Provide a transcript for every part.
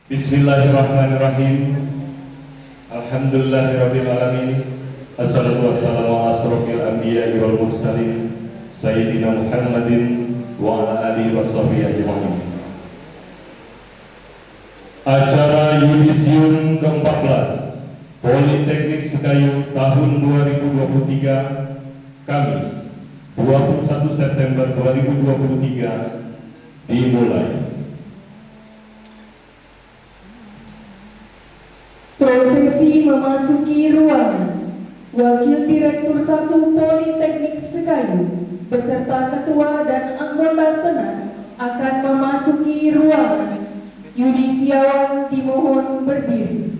Bismillahirrahmanirrahim. Alhamdulillahirabbil alamin. Assalatu wassalamu ala asrofil anbiya'i wal mursalin Sayyidina Muhammadin wa ala alihi washabihi ajma'in. Acara Yudisium ke-14 Politeknik Sekayu tahun 2023 Kamis 21 September 2023 dimulai. Prosesi memasuki ruangan. Wakil Direktur 1 Politeknik Sekayu beserta Ketua dan anggota Senat akan memasuki ruangan. Yudisiawan dimohon berdiri.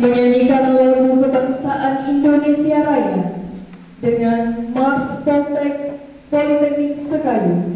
Menyanyikan lagu kebangsaan Indonesia Raya dengan Mars Poltek Politeknik Sekayu.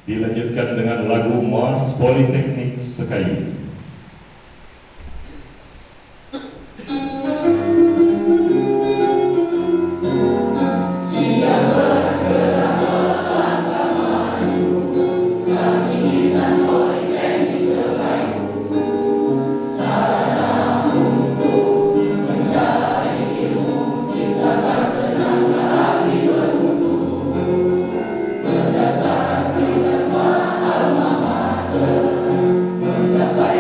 Dilanjutkan dengan lagu Mars Politeknik Sekayu. Berdasarkan firman alma mater, mencapai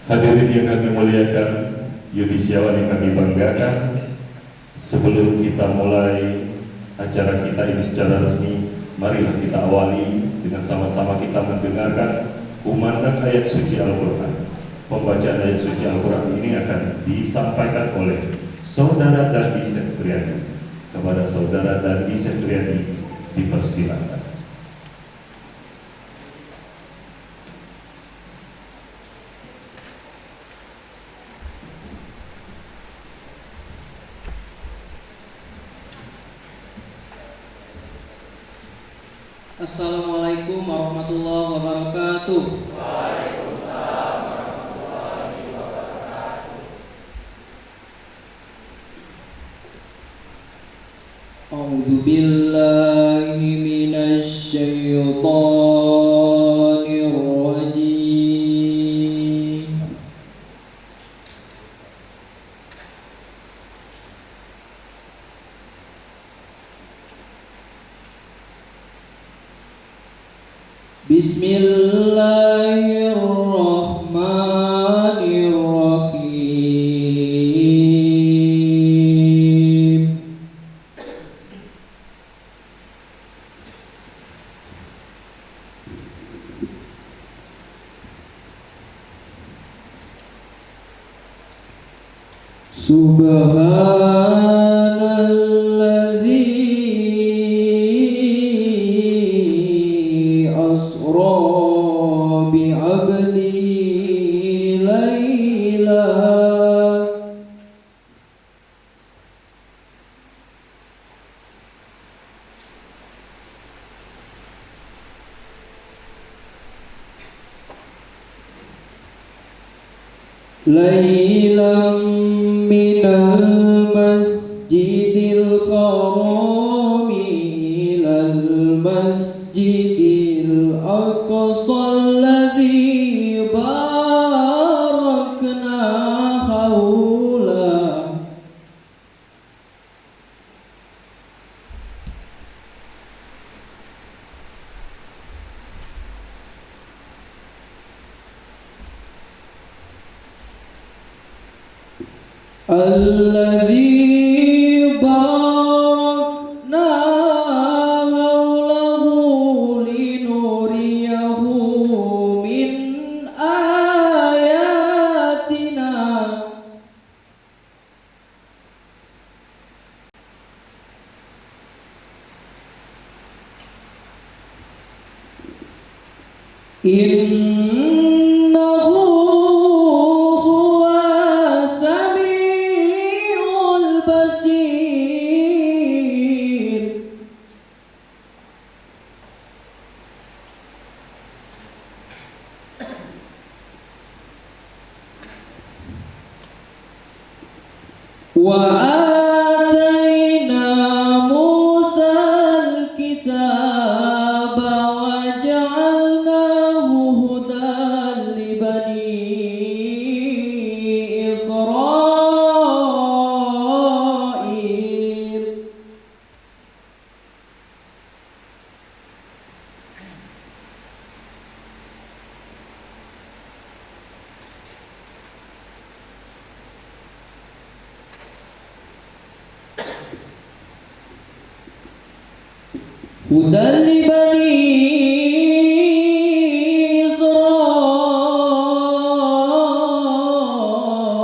Hadirin yang kami muliakan, Yudisiawan yang kami banggakan, sebelum kita mulai acara kita ini secara resmi, marilah kita awali dengan sama-sama kita mendengarkan kumandang ayat suci Al-Quran. Pembacaan ayat suci Al-Quran ini akan disampaikan oleh Saudara Dandi Septriani. Kepada Saudara Dandi Septriani dipersilakan. Assalamualaikum warahmatullahi wabarakatuh. Waalaikumsalam warahmatullahi wabarakatuh. A'udzu billahi minasy syaithanir rajim. Bismillahirrahmanirrahim. Subhanalladzi asra bi'abdihi layla laylam minal masjidil harami ilal masjidil aqsa alladzi barakna haulah. Alladzi barakna haulahu linuriyahu min ayatina. Innahu huwa samiul basir. Wa atayna Musal kitaba wa ja'alnahu hudan li bani Israil. Hudan li bani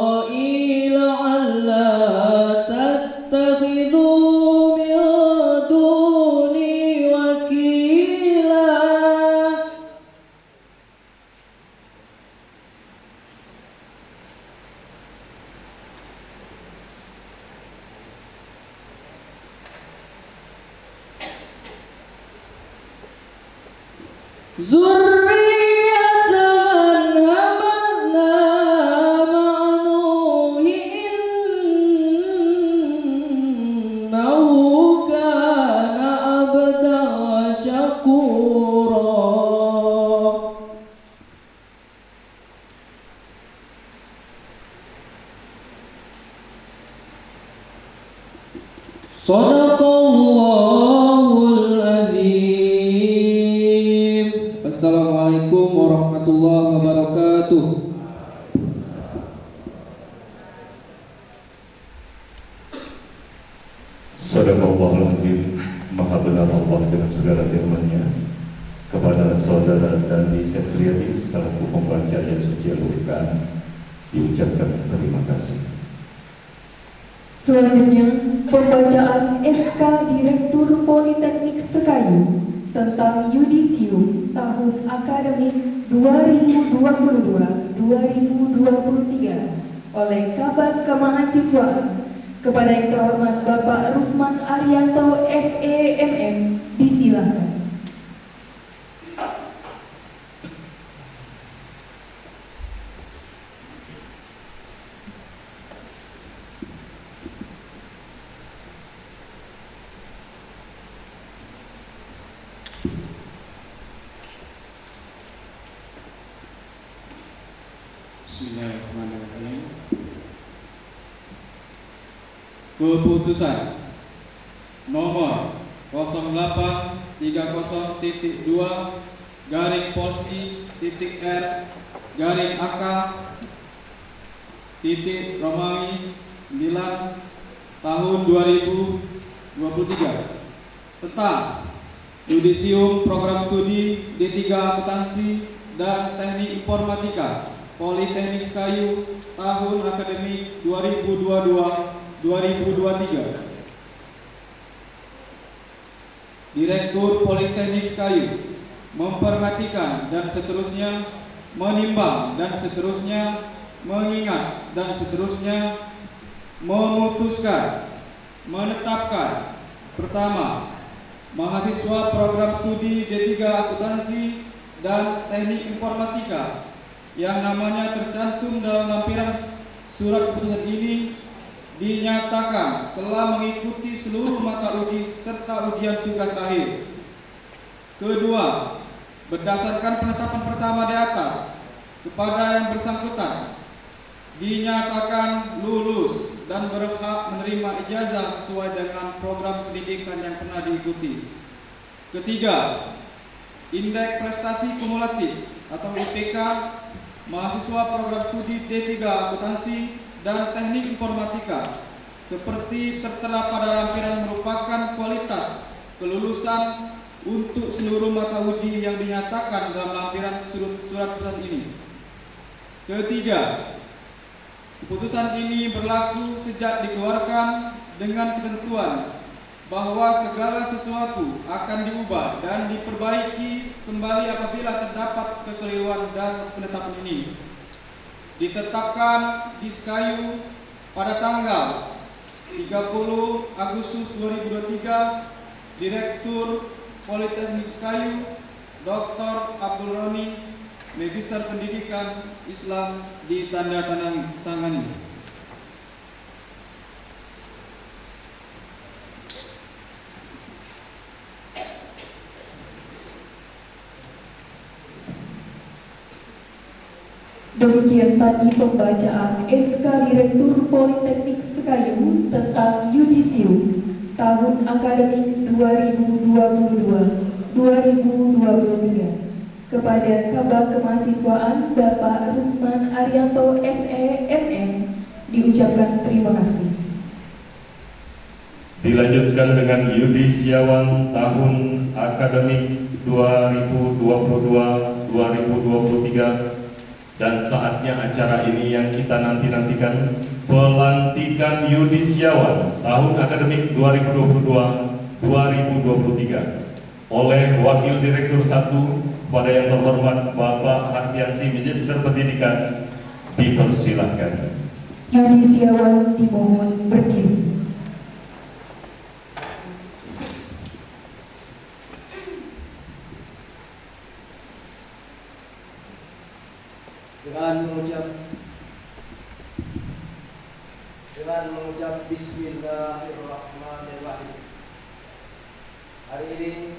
Israil alla tattakhidhu min duni wakila. Zurriyatan hamalna ma'nuhi innahu kana abda syakura. Sadaqallahul adzim. Assalamualaikum warahmatullahi wabarakatuh. Saudara Dandi Septriadis selaku pembaca ayat suci Al-Quran diucapkan terima kasih. Selanjutnya, pembacaan SK Direktur Politeknik Sekayu tentang yudisium tahun akademik 2022-2023 oleh Kabag Kemahasiswaan. Kepada yang terhormat Bapak Rusman Arianto SEMM, disilakan. Bismillahirrahmanirrahim. Keputusan nomor 0830.2.R/AK-Romawi 9 tahun 2023 tentang yudisium program studi D3 Akuntansi dan Teknik Informatika Politeknik Sekayu tahun akademik 2022-2023. Direktur Politeknik Sekayu memperhatikan dan seterusnya, menimbang dan seterusnya, mengingat dan seterusnya, memutuskan, menetapkan. Pertama, mahasiswa program studi D3 Akuntansi dan Teknik Informatika yang namanya tercantum dalam lampiran surat keputusan ini dinyatakan telah mengikuti seluruh mata uji serta ujian tugas akhir. Kedua, berdasarkan penetapan pertama di atas, kepada yang bersangkutan dinyatakan lulus dan berhak menerima ijazah sesuai dengan program pendidikan yang pernah diikuti. Ketiga, indeks prestasi kumulatif atau IPK mahasiswa program studi D3 Akuntansi dan Teknik Informatika seperti tertera pada lampiran merupakan kualitas kelulusan untuk seluruh mata uji yang dinyatakan dalam lampiran surat keputusan ini. Ketiga, keputusan ini berlaku sejak dikeluarkan dengan ketentuan bahwa segala sesuatu akan diubah dan diperbaiki kembali apabila terdapat kekeliruan, dan penetapan ini ditetapkan di Sekayu pada tanggal 30 Agustus 2023. Direktur Politeknik Sekayu Dr. Abdul Roni, Magister Pendidikan Islam, ditandatangani. Demikian tadi pembacaan SK Direktur Politeknik Sekayu tentang yudisium tahun akademik 2022-2023 kepada Kabag Kemahasiswaan Bapak Rusman Arianto SEMM, diucapkan terima kasih. Dilanjutkan dengan yudisiawan tahun akademik 2022-2023. Dan saatnya acara ini yang kita nantikan, pelantikan yudisiawan tahun akademik 2022-2023 oleh Wakil Direktur 1 pada yang terhormat Bapak Hardiansyah, Magister Pendidikan, dipersilahkan. Yudisiawan dimohon berdiri. Dengan mengucap Bismillahirrahmanirrahim. Hari ini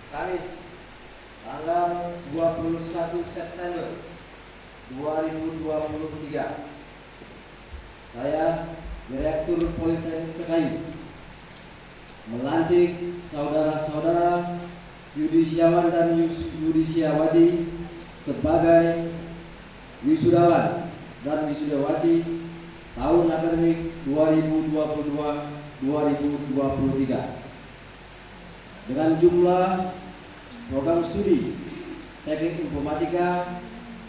Kamis tanggal 21 September 2023, saya Direktur Politeknik Sekayu melantik saudara-saudara yudisiawan dan yudisiawati sebagai wisudawan dan wisudawati tahun akademik 2022-2023 dengan jumlah program studi Teknik Informatika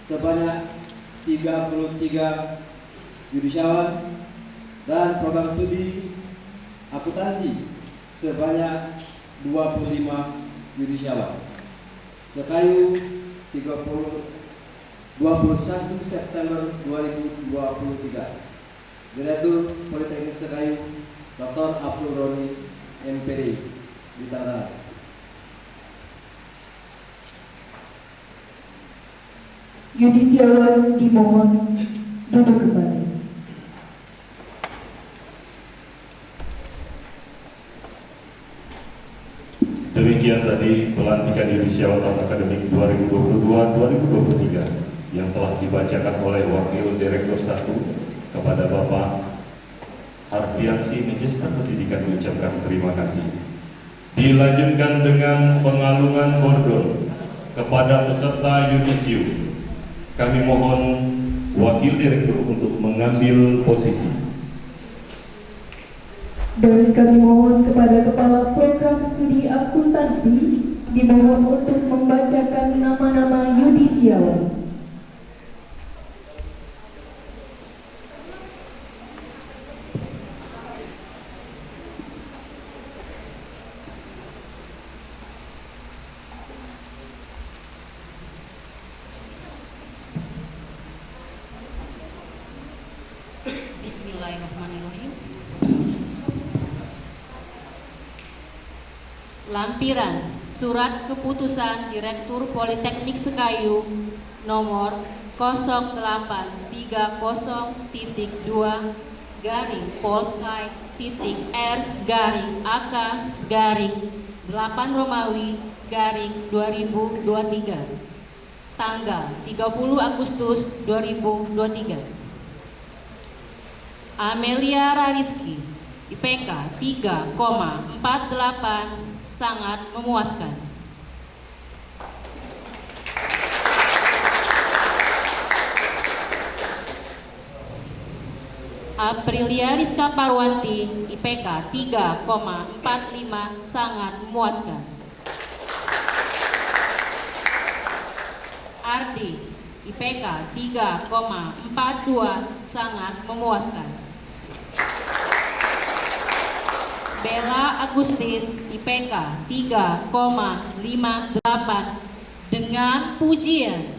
sebanyak 33 yudisiawan dan program studi akuntansi sebanyak 25 yudisiawan. Sekayu 21 September 2023. Direktur Politeknik Sekayu Dr. Abdul Roni MPD di Tangerang. Yudisiawan dimohon duduk kembali. Demikian tadi pelantikan yudisiawan tahun akademik 2022-2023 yang telah dibacakan oleh Wakil Direktur 1 kepada Bapak Ardiansi Magister Pendidikan mengucapkan terima kasih. Dilanjutkan dengan pengalungan kordon kepada peserta yudisium. Kami mohon Wakil Direktur untuk mengambil posisi. Dan kami mohon kepada Kepala Program Studi Akuntansi dimohon untuk membacakan nama-nama yudisiawan. Bismillahirrahmanirrahim. Lampiran Surat Keputusan Direktur Politeknik Sekayu nomor 08-Pol-AK-R-8 tanggal 30 Agustus 2023. Amelia Rariski IPK 3,48 sangat memuaskan. Aprilia Rizka Parwanti IPK 3,45 sangat memuaskan. Ardi IPK 3,42 sangat memuaskan. Bella Agustin IPK 3,58 dengan pujian.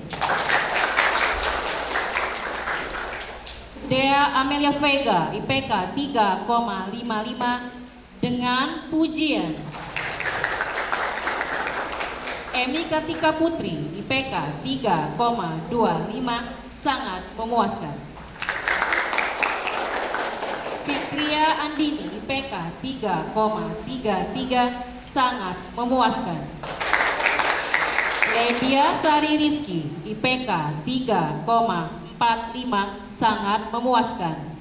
Dea Amelia Vega IPK 3,55 dengan pujian. Emi Kartika Putri IPK 3,25 sangat memuaskan. Fitria Andini IPK 3,33 sangat memuaskan. Ledia Sari Rizky IPK 3,45 sangat memuaskan.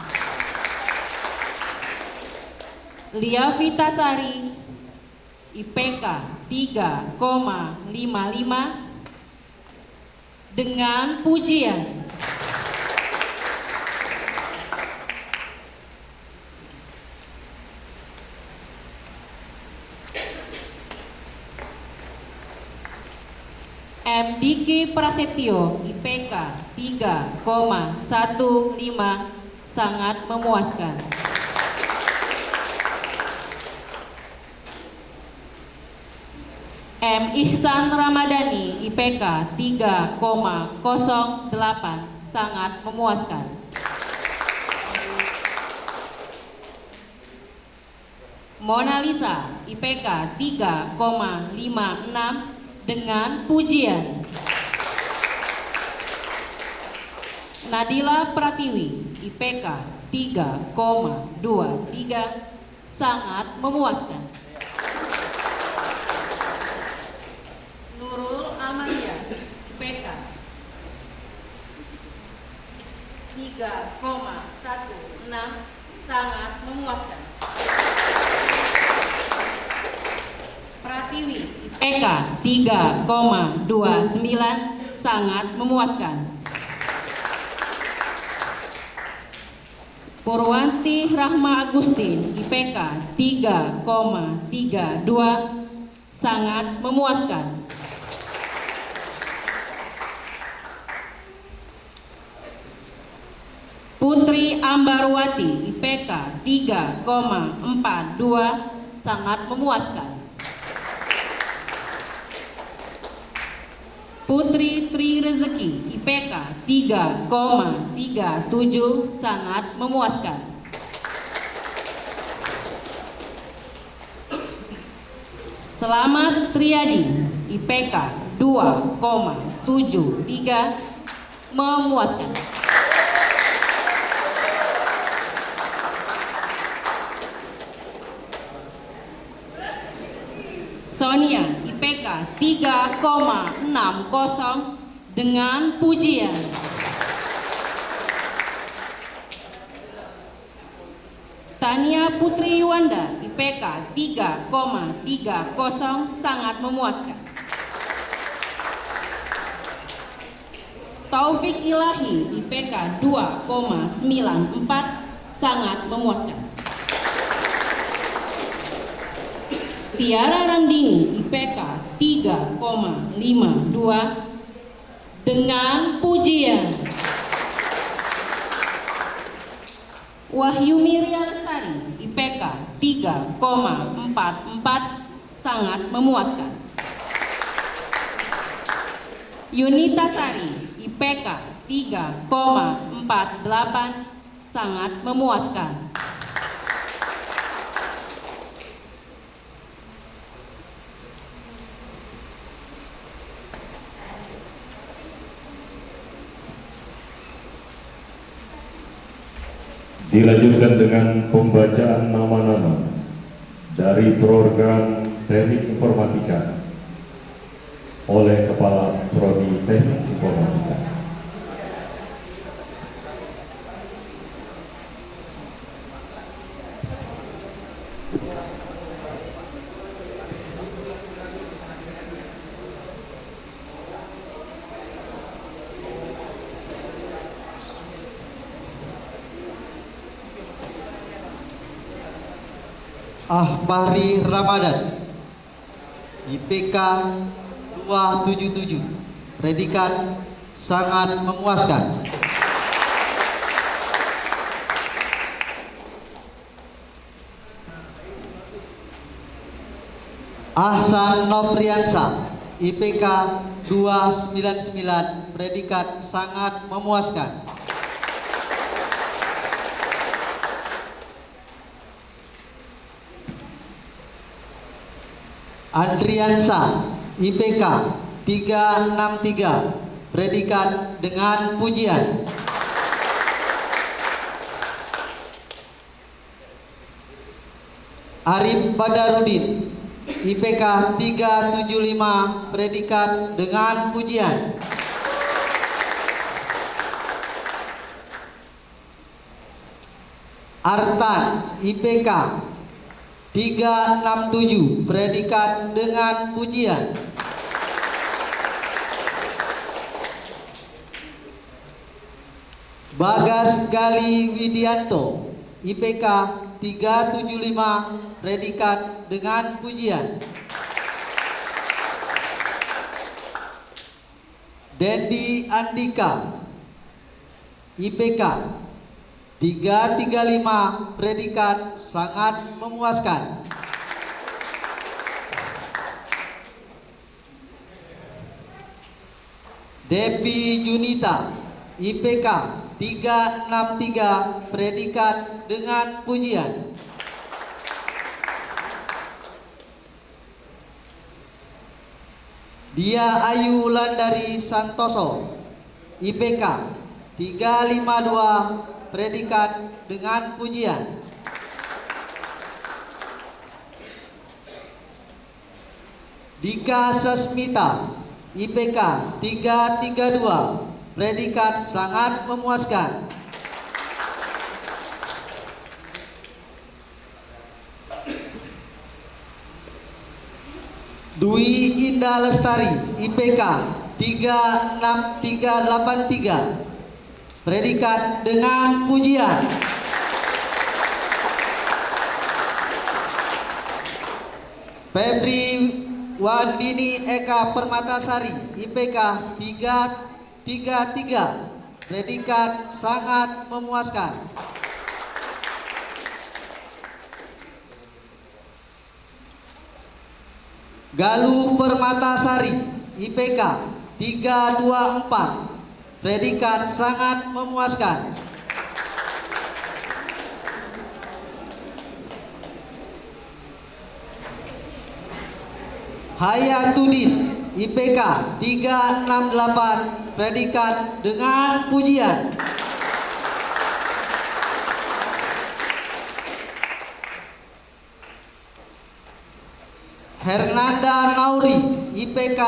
Lia Vitasari IPK 3,55 dengan pujian. MDK Prasetyo IPK 3,15 sangat memuaskan. M. Ihsan Ramadhani IPK 3,08 sangat memuaskan. Mona Lisa IPK 3,56 dengan pujian. Nadila Pratiwi IPK 3,23 sangat memuaskan. Nurul Amalia IPK 3,16 sangat memuaskan. Pratiwi IPK 3,29 sangat memuaskan. Purwanti Rahma Agustin IPK 3,32 sangat memuaskan. Putri Ambarwati IPK 3,42 sangat memuaskan. Putri Tri Rezeki IPK 3,37 sangat memuaskan. Selamat Triadi IPK 2,73 memuaskan. Sonia IPK 3,60 dengan pujian. Tania Putri Yuwanda IPK 3,30 sangat memuaskan. Taufik Ilahi IPK 2,94 sangat memuaskan. Tiara Ramdini IPK 3,52 dengan pujian. Wahyu Miria Lestari IPK 3,44 sangat memuaskan. Yunita Sari IPK 3,48 sangat memuaskan. Dilanjutkan dengan pembacaan nama-nama dari program Teknik Informatika oleh Kepala Prodi Teknik Informatika. Ahmari Ramadan IPK 277, predikat sangat memuaskan. Ahsan Nopriansa IPK 299, predikat sangat memuaskan. Andriansa IPK 363, predikat dengan pujian. Arif Badarudin IPK 375, predikat dengan pujian. Artan IPK 367, predikat dengan pujian. Bagas Gali Widianto IPK 375, predikat dengan pujian. Dendi Andika IPK 335, predikat sangat memuaskan. Devi Junita IPK 363, predikat dengan pujian. Dia Ayu Landari Santoso IPK 352, predikat dengan pujian. Dika Sasmita IPK 332, predikat sangat memuaskan. Dwi Indah Lestari IPK 36383, predikat dengan pujian. Febri Wandini Eka Permatasari IPK 333, predikat sangat memuaskan. Galuh Permatasari, IPK 324, predikat sangat memuaskan. Hayatuddin, IPK 368, predikat dengan pujian. Hernanda Nauri, IPK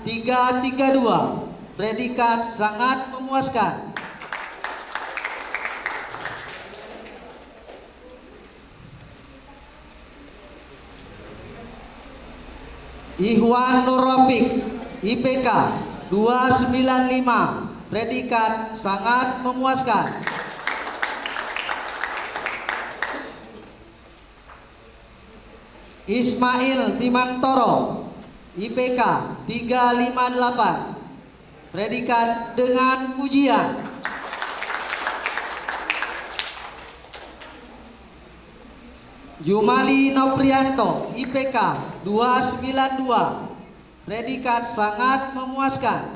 332, predikat sangat memuaskan. Ihwan Nur Rafiq, IPK 295, predikat sangat memuaskan. Ismail Bimantoro, IPK 358, predikat dengan pujian. Jumali Noprianto, IPK 292, predikat sangat memuaskan.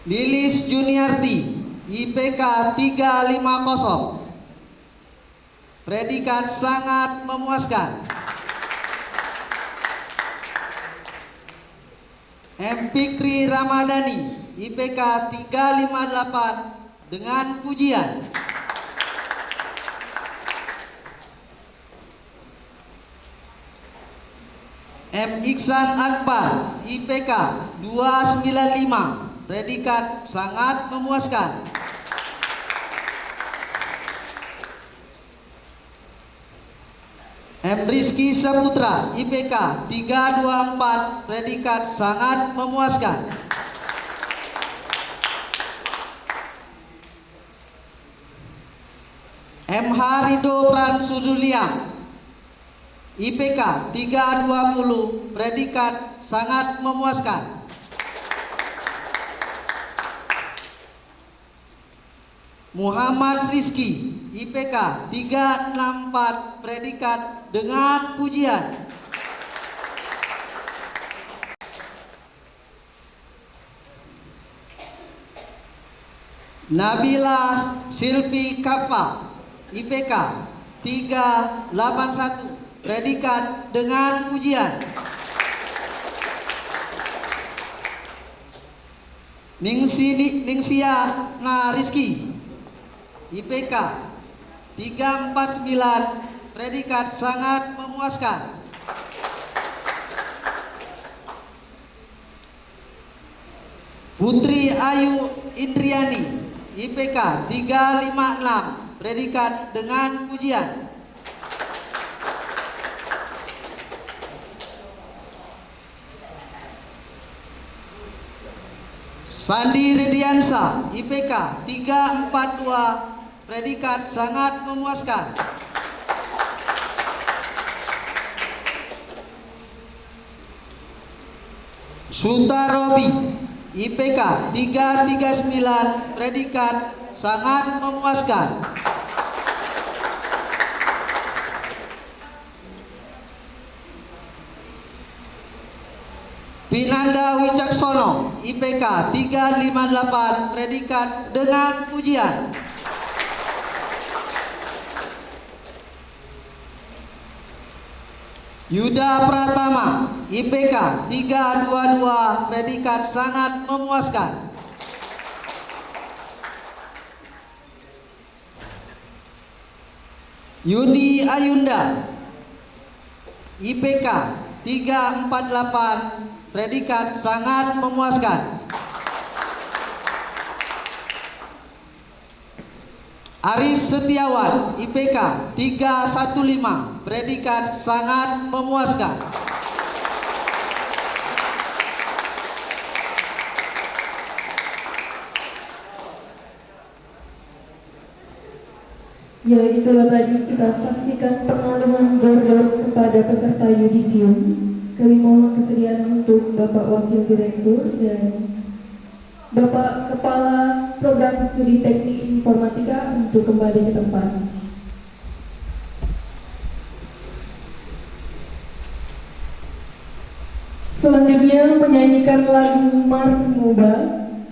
Lilis Juniarti, IPK 350, predikat sangat memuaskan. M. Fikri Ramadhani, IPK 358 dengan pujian. M. Iksan Akbar, IPK 295, predikat sangat memuaskan. M. Rizky Saputra, IPK 324, predikat sangat memuaskan. M. Harido Pransuduliam, IPK 320, predikat sangat memuaskan. Muhammad Rizky, IPK 364, predikat dengan pujian. Nabila Silvi Kappa, IPK 381, predikat dengan pujian. Ningsia Rizky, IPK 349, predikat sangat memuaskan. Putri Ayu Indriani, IPK 356, predikat dengan pujian. Sandi Ridiansa, IPK 342, predikat sangat memuaskan. Sutarobi, IPK 339, predikat sangat memuaskan. Pinanda Wicaksono, IPK 358, predikat dengan pujian. Yuda Pratama, IPK 322, predikat sangat memuaskan. Yudi Ayunda, IPK 348, predikat sangat memuaskan. Aris Setiawan, IPK 315, predikat sangat memuaskan. Ya, itulah tadi kita saksikan pengaluan gordon kepada peserta yudisium. kami mohon kesediaan untuk Bapak Wakil Direktur dan Bapak Kepala Program Studi Teknik Informatika untuk kembali ke tempat. Selanjutnya menyanyikan lagu Mars Muba.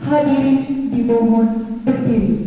Hadirin dimohon berdiri.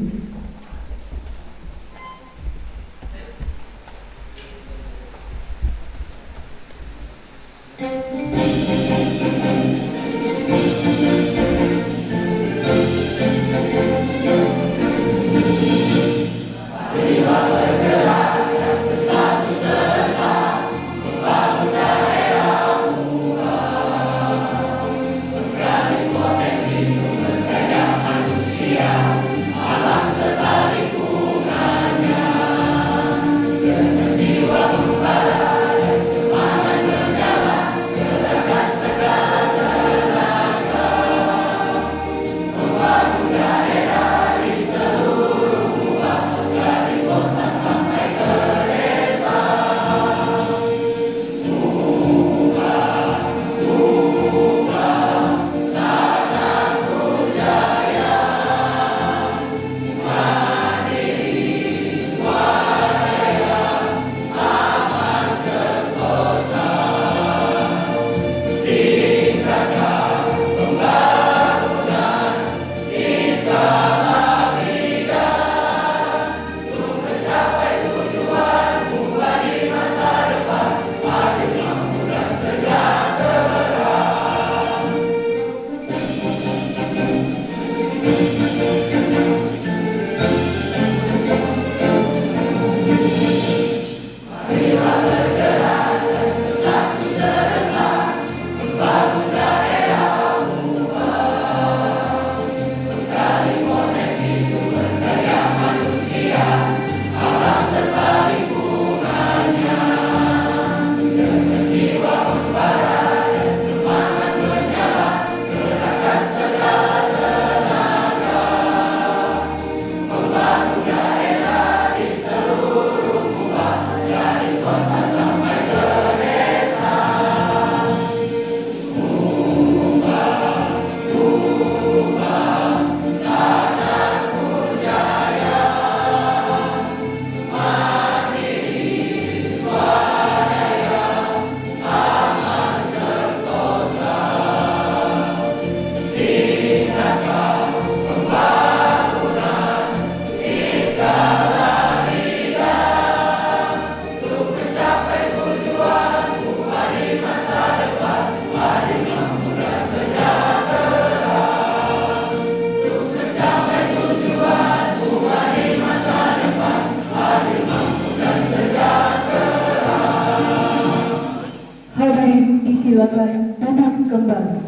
Silakan duduk kembali.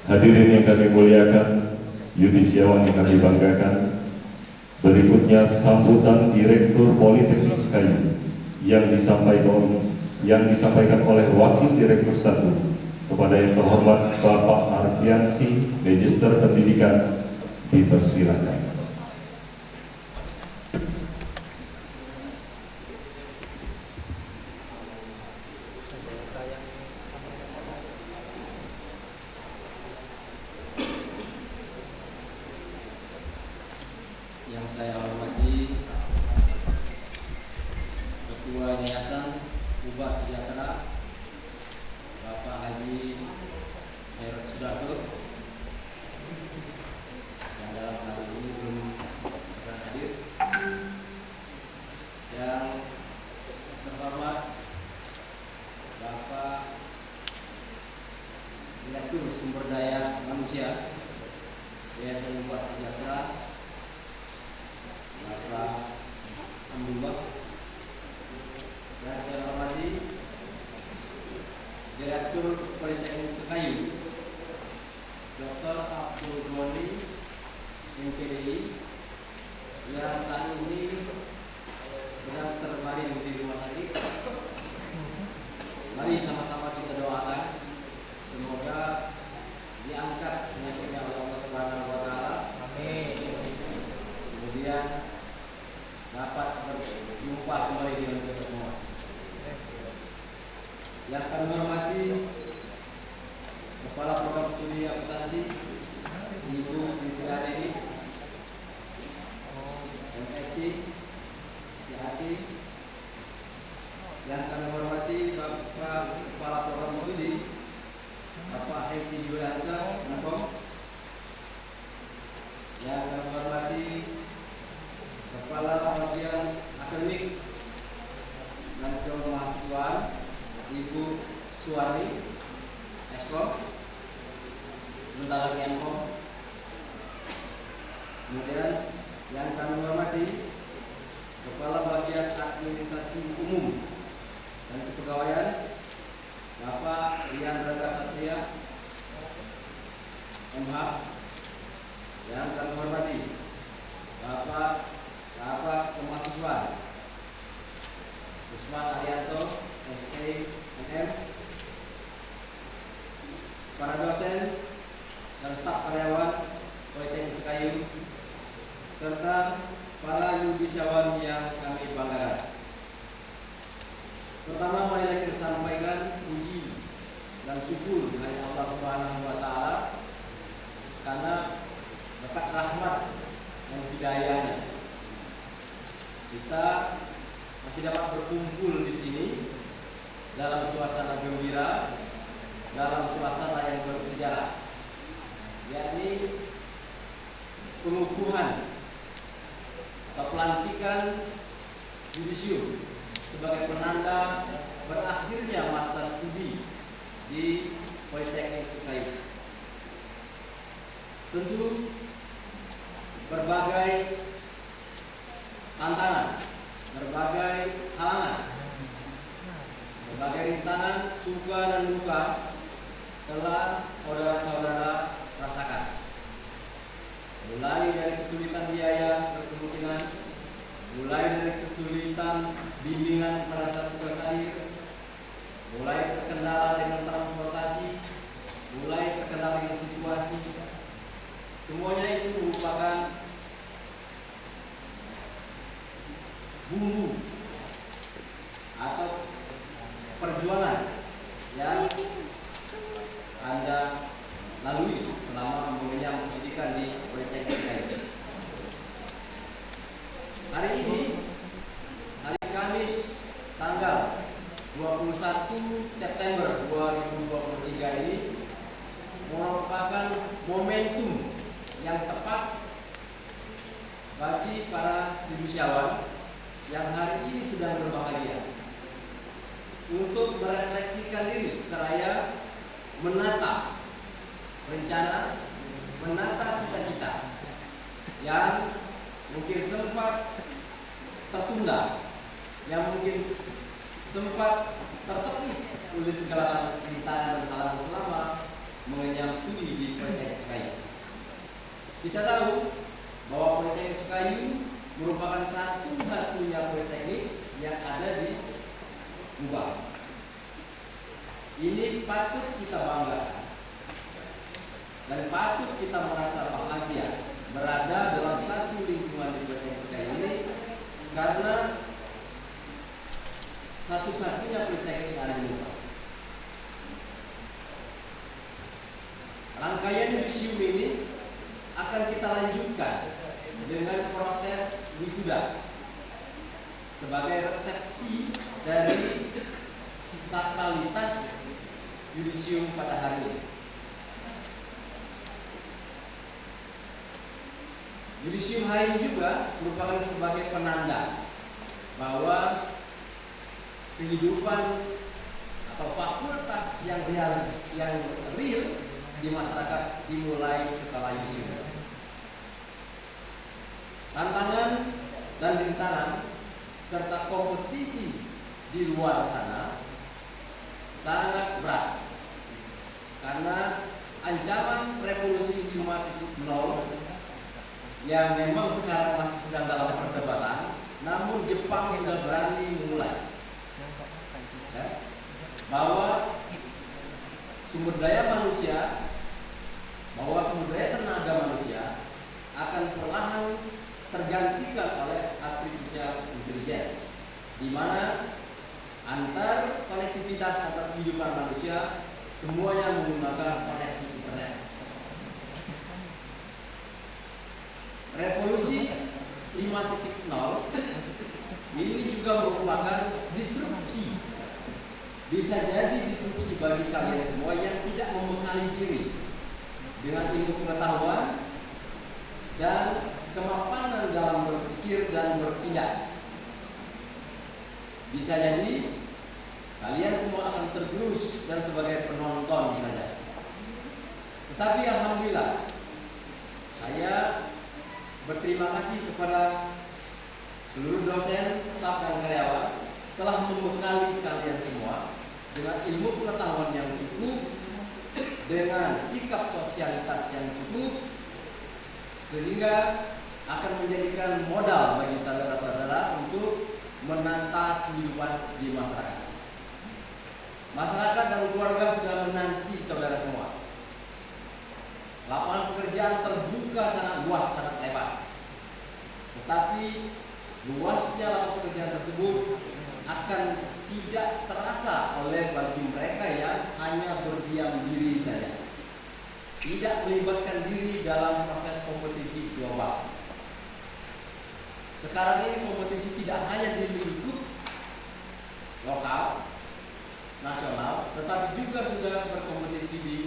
Hadirin yang kami muliakan, Yudisiawan yang kami banggakan, berikutnya sambutan Direktur Politeknik Sekayu yang disampaikan oleh Wakil Direktur 1 kepada yang terhormat Bapak Arfiansi, Magister Pendidikan, dipersilakan. Yang saya hormati Ketua Yayasan Ubah Sejahtera Bapak Haji Heru Sudarso yang dalam hal ini belum pernah hadir. Yang terhormat Bapak Direktur Sumber Daya Manusia Yayasan Ubah Sejahtera Bapak Ambubah, dan saya hormati Direktur Politeknik Sekayu Dr. Abdul Ghani MPDI yang saat ini sedang terbaring di rumah sakit. Mari sama-sama kita doakan semoga diangkat penyakitnya oleh Allah kemudian dapat berjumpa kembali dengan kita semua. Yang kami hormati Kepala Program Studi Akuntansi Ibu Fitriani, MSc, CAT. Yang kami hormati Bapak Kepala Program Studi Bapak Hedi Juliansa, Menkom. Yang kami hormati Kepala Bagian Akademik dan Kemahasiswaan Ibu Suwari, Eskom, sebentar lagi Enkom. Kemudian yang kami hormati Kepala Bagian Administrasi Umum dan Kepegawaian Bapak Rian Raga Satria, MH. Yang kami hormati Bapak Kemahasiswaan Usman Arianto, STMM, para dosen dan staf karyawan Politeknik Sekayu, serta para yudisiawan yang kami banggakan. Pertama, marilah kita sampaikan puji dan syukur kepada Allah Subhanahu wa Ta'ala karena berkat rahmat dan hidayahnya kita masih dapat berkumpul di sini dalam suasana gembira, dalam suasana yang bersejarah, yakni pengukuhan atau pelantikan yudisium sebagai penanda berakhirnya masa studi di Politeknik Sekayu. Tentu berbagai tantangan, berbagai halangan, berbagai rintangan, suka dan duka telah saudara-saudara rasakan. Mulai dari kesulitan biaya berkemungkinan, mulai dari kesulitan bimbingan pada saat tugas akhir, mulai terkendala dengan transportasi, mulai terkendala dengan situasi. Semuanya itu merupakan bumbu atau perjuangan yang Anda lalui selama mengenyam pendidikan di Politeknik Sekayu. Hari ini, hari Kamis tanggal 21 September 2023 ini merupakan momentum yang tepat bagi para yudisiawan yang hari ini sedang berbahagia untuk merefleksikan diri seraya menata rencana, menata cita-cita yang mungkin sempat tertunda, yang mungkin sempat tertepis oleh segala rintangan dan halangan selama mengenyam studi di Politeknik Sekayu. Kita tahu bahwa Politeknik Sekayu merupakan satu-satunya politeknik yang ada di Subang. Ini patut kita banggakan dan patut kita merasa bahagia berada dalam satu lingkungan di Politeknik Sekayu ini, karena satu-satunya politeknik ada di Subang. Rangkaian yudisium ini akan kita lanjutkan dengan proses wisuda sebagai resepsi dari sakralitas yudisium pada hari ini. Yudisium hari ini juga merupakan sebagai penanda bahwa kehidupan atau fakultas yang real di masyarakat dimulai setelah yudisium. Tantangan dan rintangan serta kompetisi di luar sana sangat berat, karena ancaman revolusi 5.0 yang memang sekarang masih sedang dalam perdebatan, namun Jepang sudah berani memulai, bahwa sumber daya manusia, bahwa sumber daya tenaga manusia akan perlahan tergantikan oleh artificial intelligence, di mana antar konektivitas antar kehidupan manusia semuanya menggunakan koneksi internet. Revolusi 5.0 ini juga merupakan disrupsi. Bisa jadi disrupsi bagi kalian semua yang tidak membekali diri dengan ilmu pengetahuan dan kemapanan dalam berpikir dan bertindak. Bisa jadi kalian semua akan tergerus dan sebagai penonton saja. Tetapi alhamdulillah, saya berterima kasih kepada seluruh dosen, staf dan karyawan telah membekali kalian semua dengan ilmu pengetahuan yang cukup, dengan sikap sosialitas yang cukup, sehingga akan menjadikan modal bagi saudara-saudara untuk menata kehidupan di masyarakat. Masyarakat dan keluarga sudah menanti saudara semua. Lapangan pekerjaan terbuka sangat luas, sangat lebar. Tetapi luasnya lapangan pekerjaan tersebut akan tidak terasa oleh bagi mereka yang hanya berdiam diri saja, tidak melibatkan diri dalam proses kompetisi global. Sekarang ini kompetisi tidak hanya di lingkup lokal, nasional, tetapi juga sudah berkompetisi di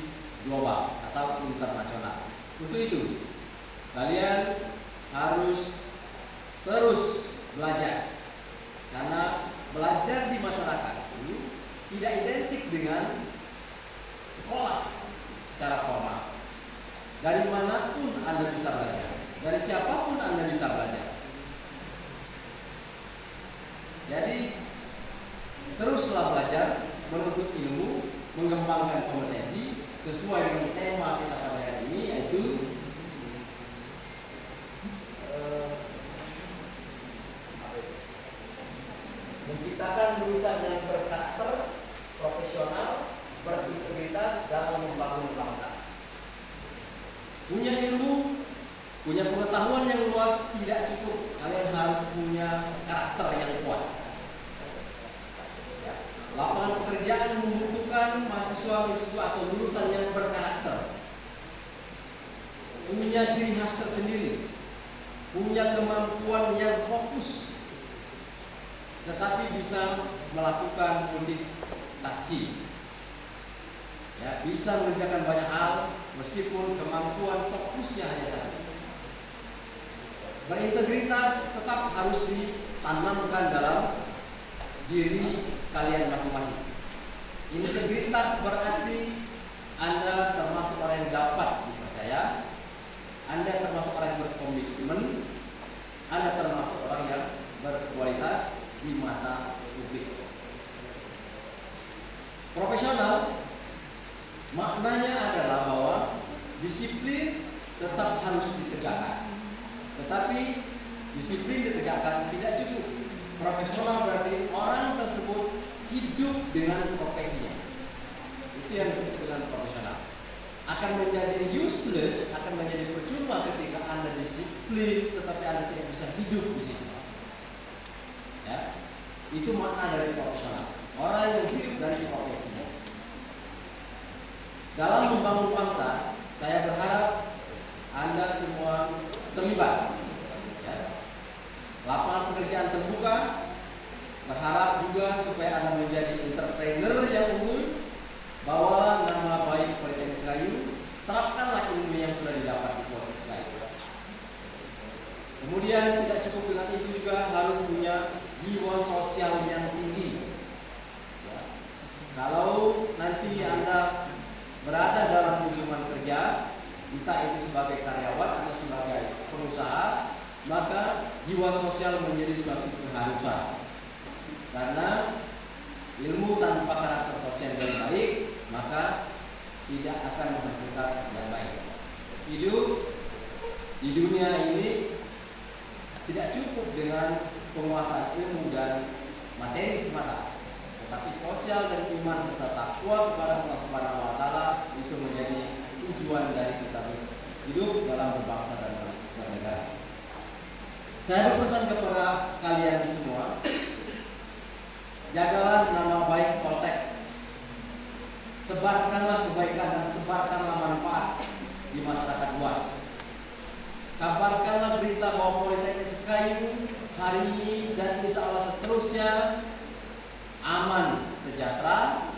global atau internasional. Untuk itu, kalian harus terus belajar, karena belajar di masyarakat ini tidak identik dengan sekolah secara formal. Dari manapun Anda bisa belajar, dari siapapun Anda bisa belajar. Jadi teruslah belajar, menuntut ilmu, mengembangkan kompetensi sesuai dengan tema kita pada hari ini, yaitu menciptakan lulusan yang berkarakter, profesional, berintegritas dalam membangun bangsa. Punya ilmu, punya pengetahuan yang luas tidak cukup. Kalian harus punya karakter yang kuat. Lapangan pekerjaan membutuhkan mahasiswa-mahasiswa atau lulusan yang berkarakter, punya ciri khas tersendiri, punya kemampuan yang fokus, tetapi bisa melakukan multitasking, ya, bisa mengerjakan banyak hal meskipun kemampuan fokusnya hanya satu. Berintegritas tetap harus ditanamkan dalam diri kalian masing-masing. Integritas berarti Anda termasuk orang yang dapat dipercaya, Anda termasuk orang yang berkomitmen, Anda termasuk orang yang berkualitas di mata publik. Profesional maknanya adalah bahwa disiplin tetap harus ditegakkan, tetapi disiplin ditegakkan tidak cukup. Profesional berarti orang tersebut hidup dengan profesinya. Itu yang disebut dengan profesional. Akan menjadi useless, akan menjadi percuma ketika Anda disiplin tetapi Anda tidak bisa hidup di situ. Ya, itu makna dari profesional. Orang yang hidup dari profesinya. Dalam membangun bangsa, saya berharap Anda semua terlibat. Ya. Lapangan pekerjaan terbuka, berharap juga supaya Anda menjadi entrepreneur yang unggul. Bawalah nama baik Politeknik Serayu, terapkanlah ilmu yang sudah didapat di Politeknik Serayu. Kemudian tidak cukup dengan itu, juga harus punya jiwa sosial yang tinggi. Ya. Kalau nanti Anda berada dalam lingkungan kerja, entah itu sebagai karyawan atau sebagai pengusaha, maka jiwa sosial menjadi suatu keharusan. Karena ilmu tanpa karakter sosial yang baik, maka tidak akan menghasilkan yang baik. Hidup di dunia ini tidak cukup dengan penguasaan ilmu dan materi semata, tetapi sosial dan iman serta takwa kepada Allah Subhanahu wa taala itu menjadi tujuan dari kita hidup dalam berbangsa dan bernegara. Saya berpesan kepada kalian semua, jagalah nama baik Poltek, sebarkanlah kebaikan dan sebarkanlah manfaat di masyarakat luas. Kabarkanlah berita bahwa Politeknik Sekayu hari ini dan insya Allah seterusnya aman, sejahtera,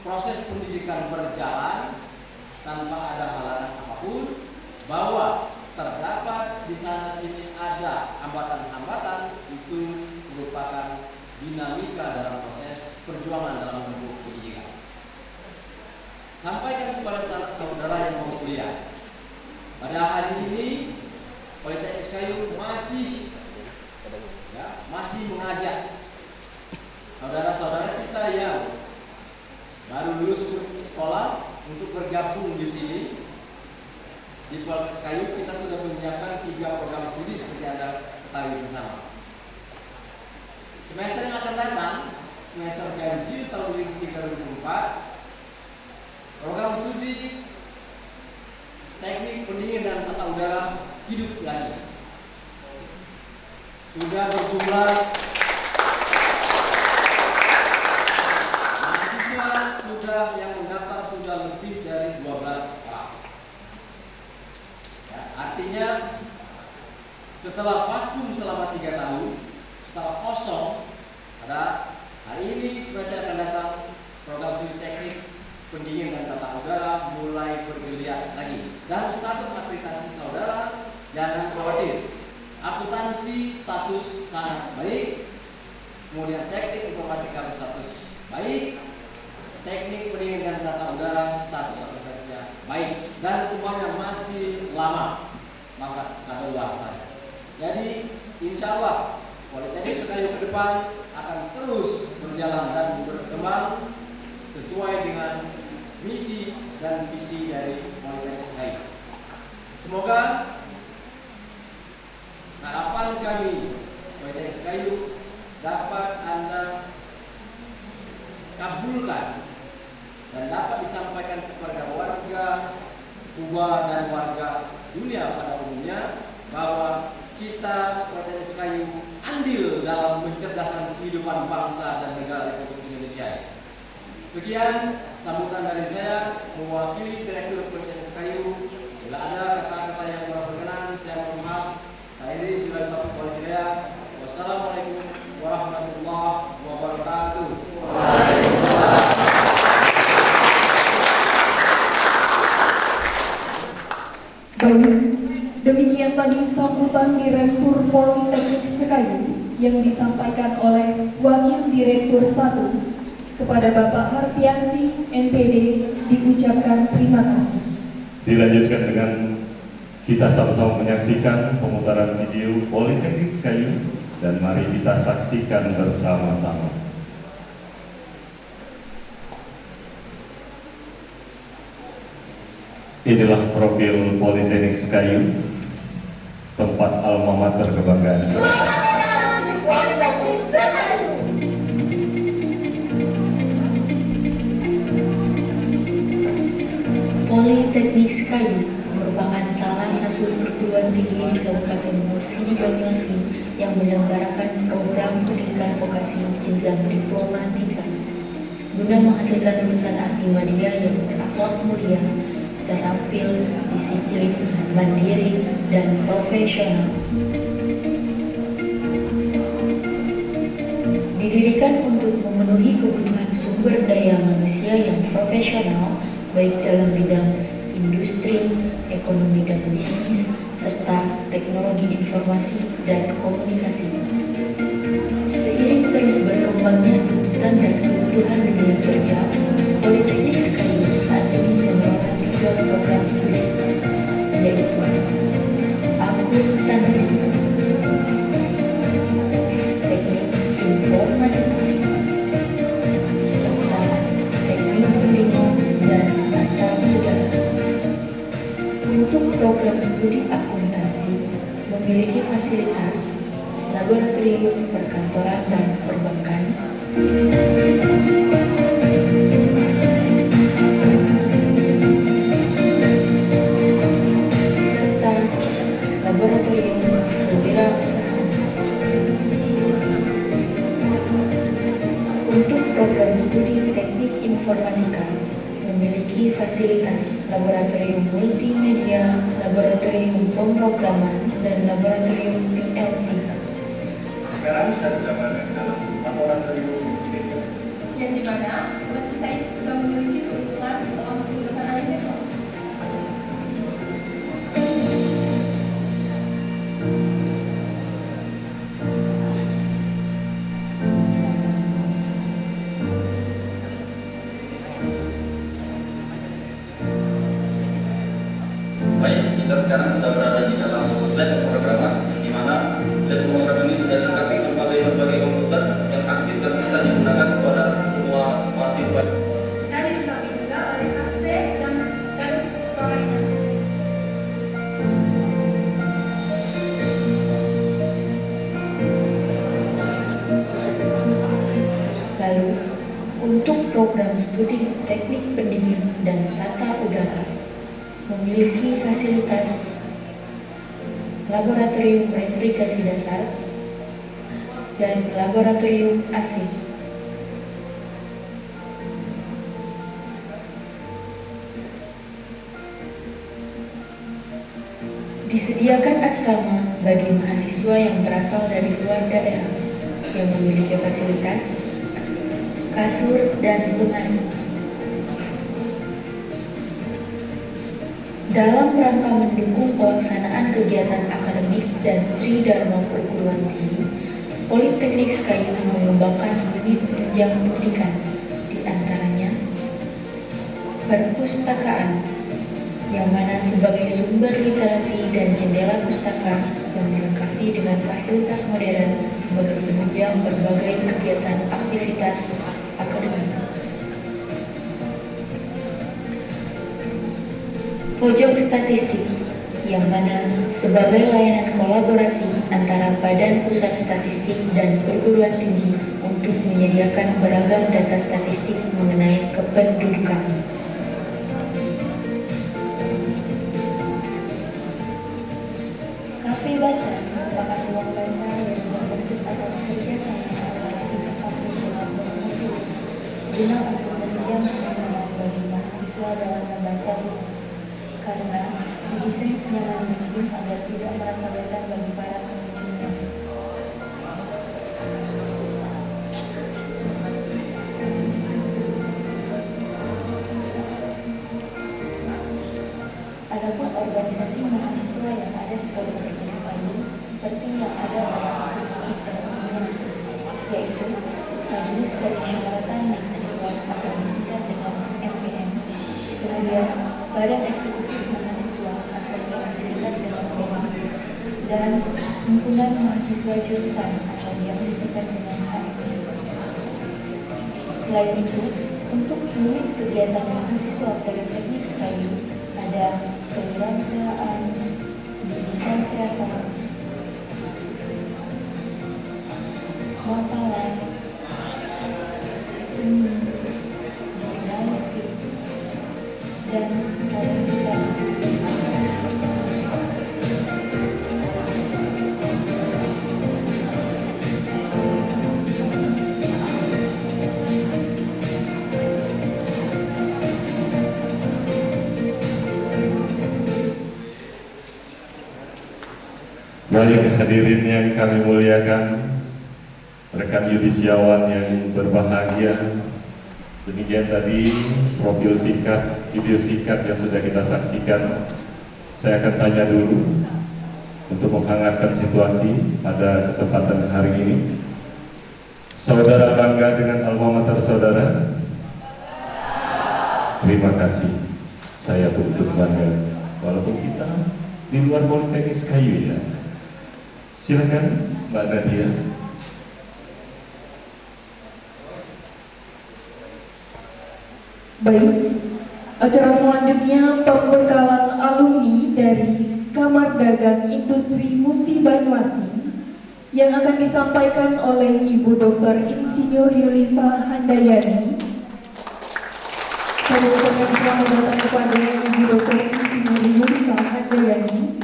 proses pendidikan berjalan tanpa ada halangan apapun, bahwa terdapat di sana sini ada hambatan-hambatan, itu merupakan dinamika dalam proses perjuangan dalam menempuh pendidikan. Sampaikan kepada saudara yang mau kuliah, pada hari ini Politeknik Sekayu masih mengajak saudara-saudara kita yang baru lulus sekolah untuk bergabung di sini. Di Politeknik Sekayu kita sudah menyiapkan 3 program studi seperti Anda ketahui bersama. Semester yang akan datang, semester ganjil tahun 2024, program studi Teknik Pendingin dan Tata Udara hidup lagi. Sudah berjumlah mahasiswa yang mendaftar sudah lebih dari 12 orang. Ya, artinya setelah vakum selama 3 tahun, setelah kosong, pada hari ini semester akan datang program studi teknik pendingin dan tata udara mulai bergeliat lagi. Dan status akreditasi saudara jangan khawatir. Akuntansi status sangat baik, kemudian teknik informatika berstatus baik, teknik pendingin dan tata udara status akreditasinya baik, dan semuanya masih lama masa kadaluarsa. Jadi insya Allah Politeknik Sekayu ke depan akan terus berjalan dan berkembang sesuai dengan misi dan visi dari Politeknik Sekayu. Semoga harapan kami Politeknik Sekayu dapat Anda kabulkan dan dapat disampaikan kepada warga Kuba dan warga dunia pada umumnya bahwa kita Politeknik Sekayu andil dalam mencerdaskan kehidupan bangsa dan negara Republik Indonesia. Sekian sambutan dari saya mewakili Direktur Politeknik Sekayu. Bila ada kata-kata yang kurang berkenan, saya mohon maaf. Akhiri bila taufiq wal hidayah. Wassalamualaikum warahmatullahi wabarakatuh. Baik, demikian tadi sambutan Direktur Politeknik Sekayu yang disampaikan oleh Wakil Direktur 1 kepada Bapak Hartiansi NPD, diucapkan terima kasih. Dilanjutkan dengan kita sama-sama menyaksikan pemutaran video Politeknik Sekayu, dan mari kita saksikan bersama-sama. Inilah profil Politeknik Sekayu, tempat alma mater kebanggaan. Politeknik Sekayu. Politeknik Sekayu merupakan salah satu perguruan tinggi di Kabupaten Musi Banyuasin yang menyelenggarakan program pendidikan vokasi jenjang diploma 3 guna menghasilkan lulusan abdi media yang berakhlak mulia, terampil, disiplin, mandiri, dan profesional. Didirikan untuk memenuhi kebutuhan sumber daya manusia yang profesional, baik dalam bidang industri, ekonomi dan bisnis, serta teknologi informasi dan komunikasi. Seiring terus berkembangnya tuntutan dan kebutuhan dunia kerja, Politeknik Sekayu saat ini mengelola 3 program studi, yaitu akuntansi, teknik informatika, serta teknik pendingin dan tata udara. Untuk program studi akuntansi memiliki fasilitas laboratorium perkantoran dan perbankan, serta laboratorium Informatika memiliki fasilitas laboratorium multimedia, laboratorium pemrograman, dan laboratorium PLC. Sekarang kita sudah berada dalam laboratorium media. Yang dimana kita ini sudah memiliki keuntungan dalam menggunakan IPK. Baik, kita sekarang sudah berada di dalam lab pemrograman, di mana lab pemrograman ini sudah dilengkapi berbagai komputer yang aktif dan bisa digunakan kepada semua mahasiswa. Dan dilengkapi juga oleh AC dan provider. Lalu, untuk program studi teknik pendingin dan tata udara, memiliki fasilitas laboratorium refrigerasi dasar dan laboratorium AC. Disediakan asrama bagi mahasiswa yang berasal dari luar daerah yang memiliki fasilitas kasur dan lemari. Dalam rangka mendukung pelaksanaan kegiatan akademik dan tridharma perguruan tinggi, Politeknik Sekayu mengembangkan unit penunjang pendidikan, di antaranya perpustakaan, yang mana sebagai sumber literasi dan jendela pustaka yang dilengkapi dengan fasilitas modern sebagai penunjang berbagai kegiatan aktivitas akademik. Pojok statistik, yang mana sebagai layanan kolaborasi antara Badan Pusat Statistik dan perguruan tinggi untuk menyediakan beragam data statistik mengenai kependudukan. Kafe Baca merupakan ruang baca yang berbentuk atas kerjasama antara tiga kampus dengan bermutualis guna untuk menunjang kenyamanan bagi mahasiswa dalam membaca buku, karena didesain senyaman mungkin agar tidak merasa bosan bagi para pengunjungnya. Adapun organisasi mahasiswa yang ada di Politeknik Sekayu seperti yang ada pada kampus-kampus pada umumnya, yaitu Majelis Permusyawaratan Mahasiswa atau disingkat dengan MPM, kemudian Badan Eksekutif Mahasiswa atau yang disingkat dengan BEM, dan Himpunan Mahasiswa Jurusan atau yang disingkat dengan HMJ. Selain itu, untuk unit kegiatan mahasiswa Politeknik Sekayu ada kewirausahaan, digital kreator, makalah, seni, jurnalistik, dan politika. Baik, hadirin yang kami muliakan, rekan yudisiawan yang berbahagia, demikian tadi profil singkat, video singkat yang sudah kita saksikan. Saya akan tanya dulu untuk menghangatkan situasi pada kesempatan hari ini. Saudara bangga dengan alma mater saudara? Terima kasih. Saya pun bangga, walaupun kita di luar Politeknik Sekayu ya. Silakan Mbak Nadia. Baik, acara selanjutnya pembekalan alumni dari Kamar Dagang Industri Musi Banyuasin yang akan disampaikan oleh Ibu Dr. Insinyur Yulifa Handayani. Kami ucapkan selamat datang kepada Ibu Dr. Insinyur Yulifa Handayani.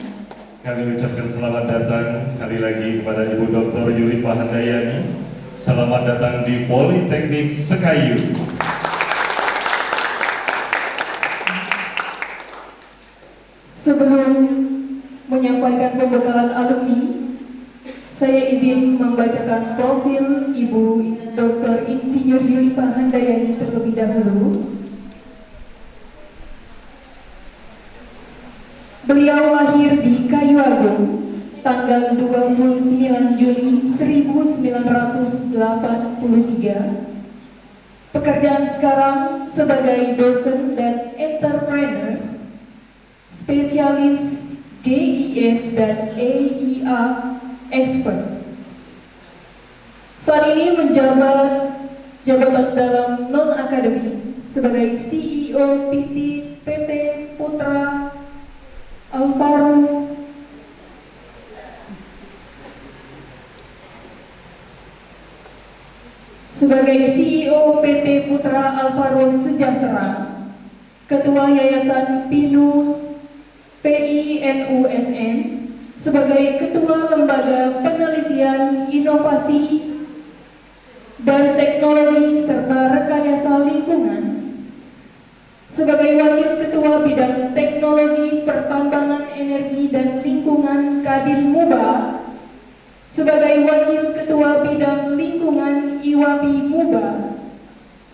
Kami ucapkan selamat datang sekali lagi kepada Ibu Dr. Yulifa Handayani. Selamat datang di Politeknik Sekayu. Sebelum menyampaikan pembekalan alumni, saya izin membacakan profil Ibu Dr. Insinyur Yulipa Handayani terlebih dahulu. Beliau lahir di Kayu Agung tanggal 29 Juli 1983. Pekerjaan sekarang sebagai dosen dan entrepreneur, spesialis GIS dan EIA expert. Saat ini menjabat jabatan dalam non-akademi sebagai CEO PT Putra Alvaro sebagai CEO PT Putra Alvaro Sejahtera, Ketua Yayasan Pinu PINUSN, sebagai Ketua Lembaga Penelitian Inovasi dan Teknologi serta Rekayasa Lingkungan, sebagai Wakil Ketua Bidang Teknologi Pertambangan Energi dan Lingkungan Kadin Muba, sebagai Wakil Ketua Bidang Lingkungan IWAPI Muba,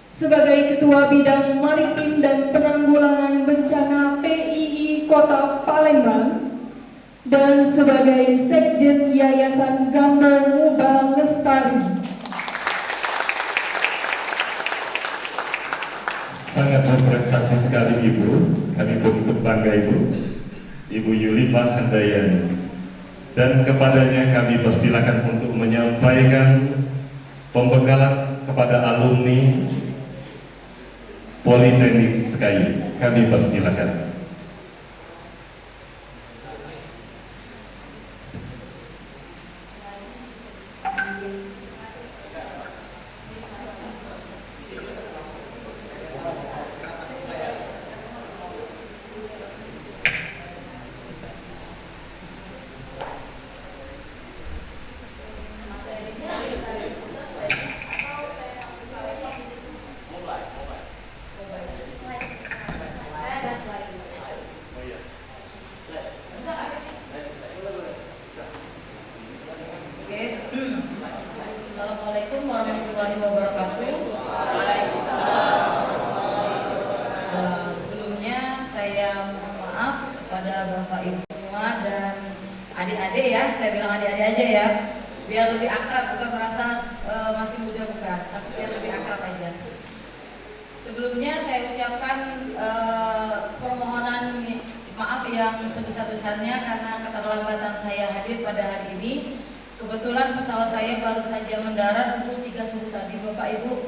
sebagai Ketua Bidang Maritim dan Penanggulangan Bencana PII Kota Palembang, dan sebagai Sekjen Yayasan Gambo Muba Lestari. Sangat berprestasi sekali Ibu, kami pun ikut bangga Ibu Yulipa Handayani. Dan kepadanya kami persilakan untuk menyampaikan pembekalan kepada alumni Politeknik Sekayu. Kami persilakan. Assalamualaikum warahmatullahi wabarakatuh. Sebelumnya saya mohon maaf kepada Bapak Ibu semua dan adik-adik ya, saya bilang adik-adik aja ya, biar lebih akrab, bukan merasa masih muda bukan, tapi biar lebih akrab aja. Sebelumnya saya ucapkan permohonan maaf yang sebesar-besarnya karena keterlambatan saya hadir pada hari ini. Kebetulan pesawat saya baru saja mendarat pukul 3 subuh tadi Bapak Ibu.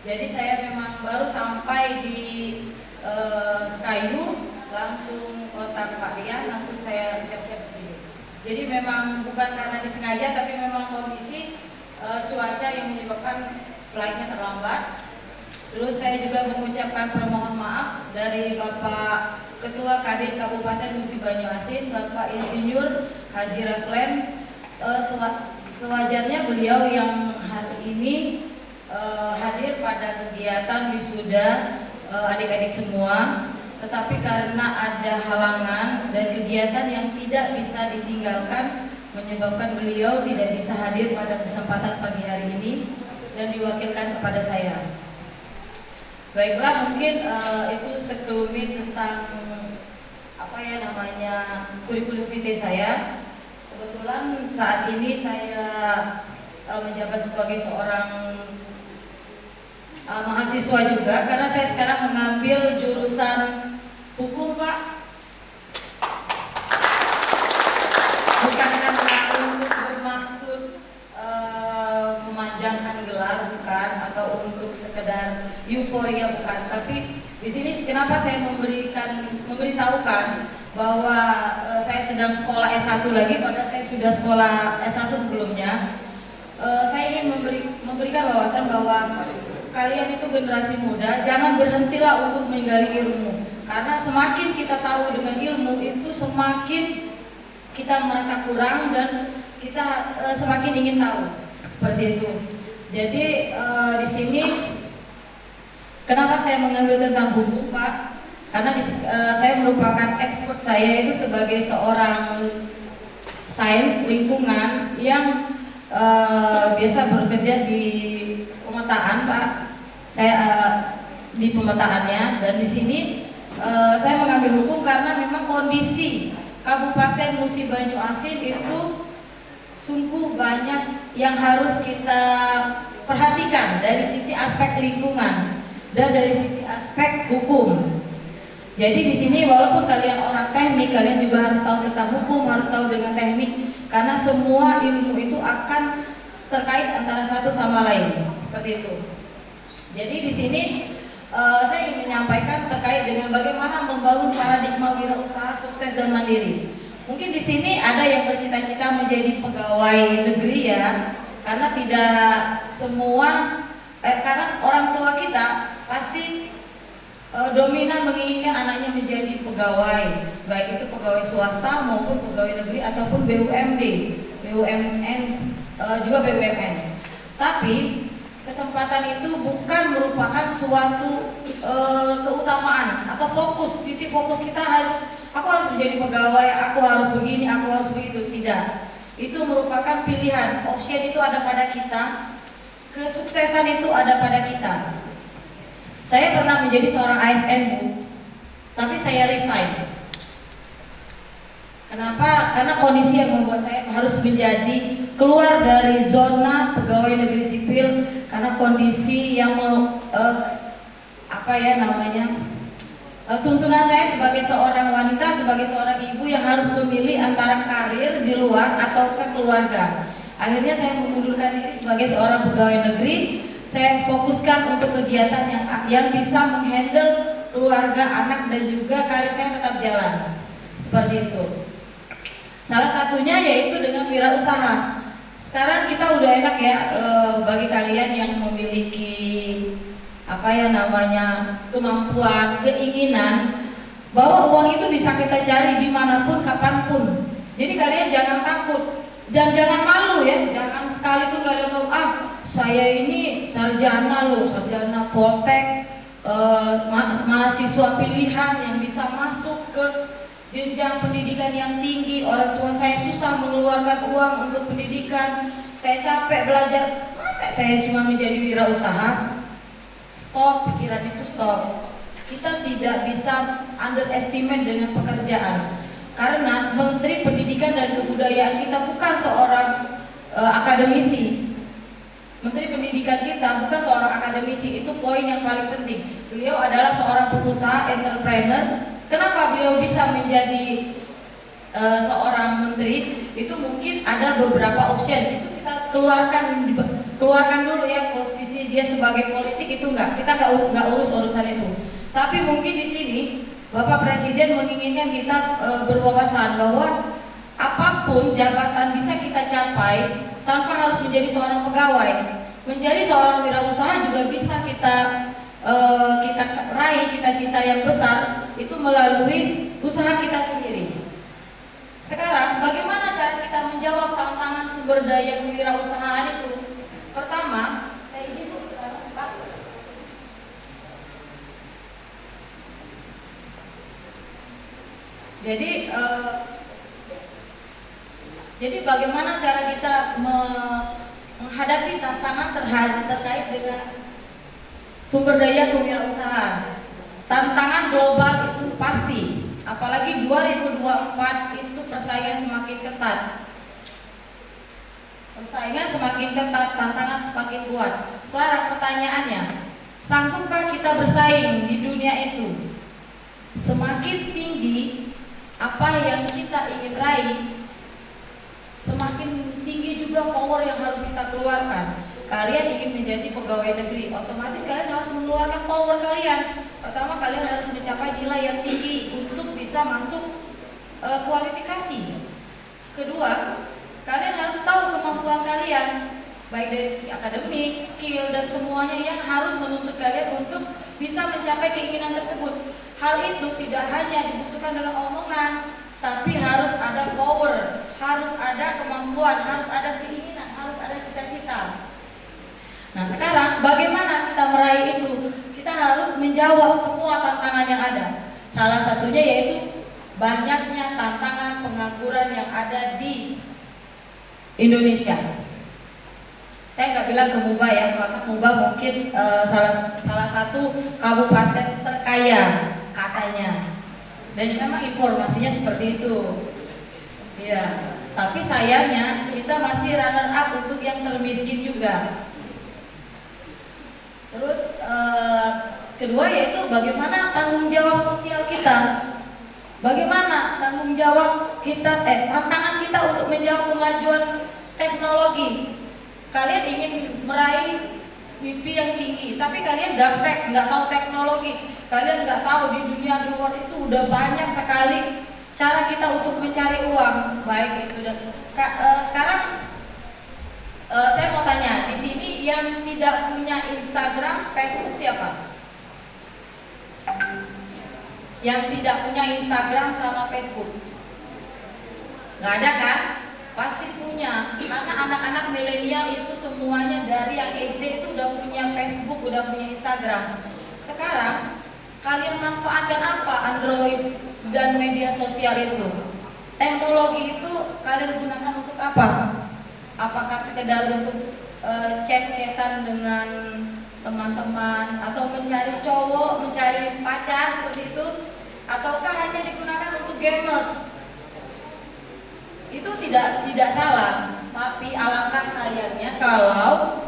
Jadi saya memang baru sampai di Sekayu, langsung kontak Pak Rian, langsung saya siap-siap ke sini. Jadi memang bukan karena disengaja, tapi memang kondisi cuaca yang menyebabkan flightnya terlambat. Terus saya juga mengucapkan permohon maaf dari Bapak Ketua Kadin Kabupaten Musi Banyuasin, Bapak Insinyur Haji Reflen. Sewajarnya beliau yang hari ini hadir pada kegiatan wisuda adik-adik semua, tetapi karena ada halangan dan kegiatan yang tidak bisa ditinggalkan menyebabkan beliau tidak bisa hadir pada kesempatan pagi hari ini dan diwakilkan kepada saya. Baiklah, mungkin itu sekelumit tentang apa ya namanya kurikulum vitae saya. Kebetulan saat ini saya menjabat sebagai seorang mahasiswa juga, karena saya sekarang mengambil jurusan hukum, Pak. Bukan karena untuk bermaksud memanjangkan gelar, bukan, atau untuk sekedar euforia, bukan. Tapi di sini kenapa saya memberitahukan bahwa saya sedang sekolah S1 lagi, padahal saya sudah sekolah S1 sebelumnya. Saya ingin memberikan wawasan bahwa kalian itu generasi muda, jangan berhentilah untuk menggali ilmu. Karena semakin kita tahu dengan ilmu itu, semakin kita merasa kurang dan kita semakin ingin tahu. Seperti itu. Jadi di sini kenapa saya mengambil tentang hukum, Pak? karena saya merupakan expert saya itu sebagai seorang sains lingkungan yang biasa bekerja di pemetaan, Pak. Saya di pemetaannya, dan di sini saya mengambil hukum karena memang kondisi Kabupaten Musi Banyu Asin itu sungguh banyak yang harus kita perhatikan dari sisi aspek lingkungan dan dari sisi aspek hukum. Jadi di sini walaupun kalian orang teknik, kalian juga harus tahu tentang hukum, harus tahu dengan teknik, karena semua ilmu itu akan terkait antara satu sama lain, seperti itu. Jadi di sini saya ingin menyampaikan terkait dengan bagaimana membangun paradigma wirausaha sukses dan mandiri. Mungkin di sini ada yang bercita-cita menjadi pegawai negeri ya, karena tidak semua, karena orang tua kita pasti dominan menginginkan anaknya menjadi pegawai, baik itu pegawai swasta maupun pegawai negeri ataupun BUMD, BUMN, juga BUMN. Tapi kesempatan itu bukan merupakan suatu keutamaan atau fokus, titik fokus kita harus, aku harus menjadi pegawai, aku harus begini, aku harus begitu, tidak. Itu merupakan pilihan, option itu ada pada kita, kesuksesan itu ada pada kita. Saya pernah menjadi seorang ASN, Bu, tapi saya resign. Kenapa? Karena kondisi yang membuat saya harus menjadi keluar dari zona pegawai negeri sipil, karena kondisi yang tuntunan saya sebagai seorang wanita, sebagai seorang ibu yang harus memilih antara karir di luar atau ke keluarga. Akhirnya saya mengundurkan diri sebagai seorang pegawai negeri. Saya fokuskan untuk kegiatan yang bisa menghandle keluarga, anak, dan juga karir saya tetap jalan. Seperti itu. Salah satunya yaitu dengan wirausaha. Sekarang kita udah enak ya, bagi kalian yang memiliki kemampuan, keinginan, bahwa uang itu bisa kita cari dimanapun, kapanpun. Jadi kalian jangan takut dan jangan malu ya, jangan sekalipun kalian mau saya ini sarjana loh, sarjana Poltek, mahasiswa pilihan yang bisa masuk ke jenjang pendidikan yang tinggi. Orang tua saya susah mengeluarkan uang untuk pendidikan, saya capek belajar, masa saya cuma menjadi wirausaha? Stop, pikiran itu stop. Kita tidak bisa underestimate dengan pekerjaan, karena Menteri Pendidikan dan Kebudayaan kita bukan seorang akademisi. Menteri Pendidikan kita bukan seorang akademisi, itu poin yang paling penting. Beliau adalah seorang pengusaha, entrepreneur. Kenapa beliau bisa menjadi seorang menteri? Itu mungkin ada beberapa option. Itu kita keluarkan dulu ya, posisi dia sebagai politik itu kita nggak urus urusan itu. Tapi mungkin di sini Bapak Presiden menginginkan kita berwawasan bahwa apapun jabatan bisa kita capai tanpa harus menjadi seorang pegawai. Menjadi seorang wirausaha juga bisa kita raih cita-cita yang besar itu melalui usaha kita sendiri. Sekarang bagaimana cara kita menjawab tantangan sumber daya kewirausahaan itu? Pertama, saya ini Bu, Pak. Jadi bagaimana cara kita menghadapi tantangan terkait dengan sumber daya kewirausahaan? Tantangan global itu pasti, apalagi 2024 itu persaingan semakin ketat. Persaingan semakin ketat, tantangan semakin kuat. Sekarang pertanyaannya, sanggupkah kita bersaing di dunia itu? Semakin tinggi apa yang kita ingin raih, semakin tinggi juga power yang harus kita keluarkan. Kalian ingin menjadi pegawai negeri, otomatis kalian harus mengeluarkan power kalian. Pertama, kalian harus mencapai nilai yang tinggi untuk bisa masuk kualifikasi. Kedua, kalian harus tahu kemampuan kalian, baik dari segi akademik, skill, dan semuanya yang harus menuntut kalian untuk bisa mencapai keinginan tersebut. Hal itu tidak hanya dibutuhkan dengan omongan, tapi harus ada power, harus ada kemampuan, harus ada keinginan, harus ada cita-cita. Nah sekarang bagaimana kita meraih itu? Kita harus menjawab semua tantangan yang ada. Salah satunya yaitu banyaknya tantangan pengangguran yang ada di Indonesia. Saya nggak bilang ke Muba ya, karena Muba mungkin salah satu kabupaten terkaya katanya, dan memang informasinya seperti itu. Ya, tapi sayangnya kita masih runner up untuk yang termiskin juga. Terus kedua yaitu bagaimana tanggung jawab sosial kita. Bagaimana tanggung jawab kita, tantangan kita untuk menjawab kemajuan teknologi. Kalian ingin meraih mimpi yang tinggi, tapi kalian gaptek, nggak tahu teknologi. Kalian nggak tahu di dunia luar itu udah banyak sekali cara kita untuk mencari uang. Baik itu dan sekarang saya mau tanya di sini yang tidak punya Instagram, Facebook siapa? Yang tidak punya Instagram sama Facebook? Nggak ada kan? Pasti punya, karena anak-anak milenial itu semuanya dari yang SD itu udah punya Facebook, udah punya Instagram. Sekarang kalian manfaatkan apa Android dan media sosial itu? Teknologi itu kalian gunakan untuk apa? Apakah sekedar untuk chat-chatan dengan teman-teman, atau mencari cowok, mencari pacar seperti itu, ataukah hanya digunakan untuk gamers? Itu tidak salah, tapi alangkah sayangnya kalau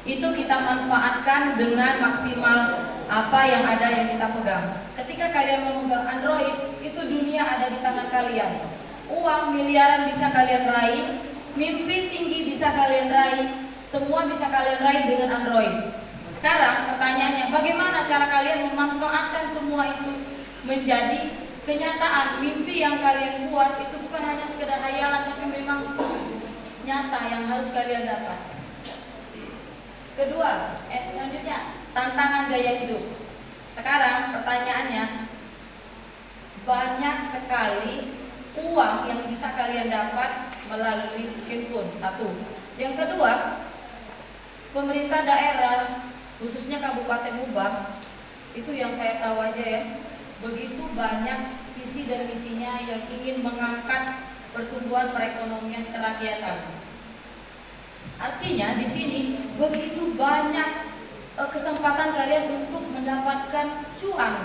itu kita manfaatkan dengan maksimal apa yang ada yang kita pegang. Ketika kalian memegang Android, itu dunia ada di tangan kalian. Uang miliaran bisa kalian raih, mimpi tinggi bisa kalian raih, semua bisa kalian raih dengan Android. Sekarang pertanyaannya, bagaimana cara kalian memanfaatkan semua itu menjadi kenyataan? Mimpi yang kalian buat itu bukan hanya sekedar hayalan, tapi memang nyata yang harus kalian dapat. Kedua, selanjutnya tantangan gaya hidup. Sekarang pertanyaannya, banyak sekali uang yang bisa kalian dapat melalui handphone. Satu. Yang kedua, pemerintah daerah khususnya Kabupaten Muba, itu yang saya tahu aja ya, begitu banyak visi dan misinya yang ingin mengangkat pertumbuhan perekonomian kerakyatan. Artinya di sini begitu banyak kesempatan kalian untuk mendapatkan cuan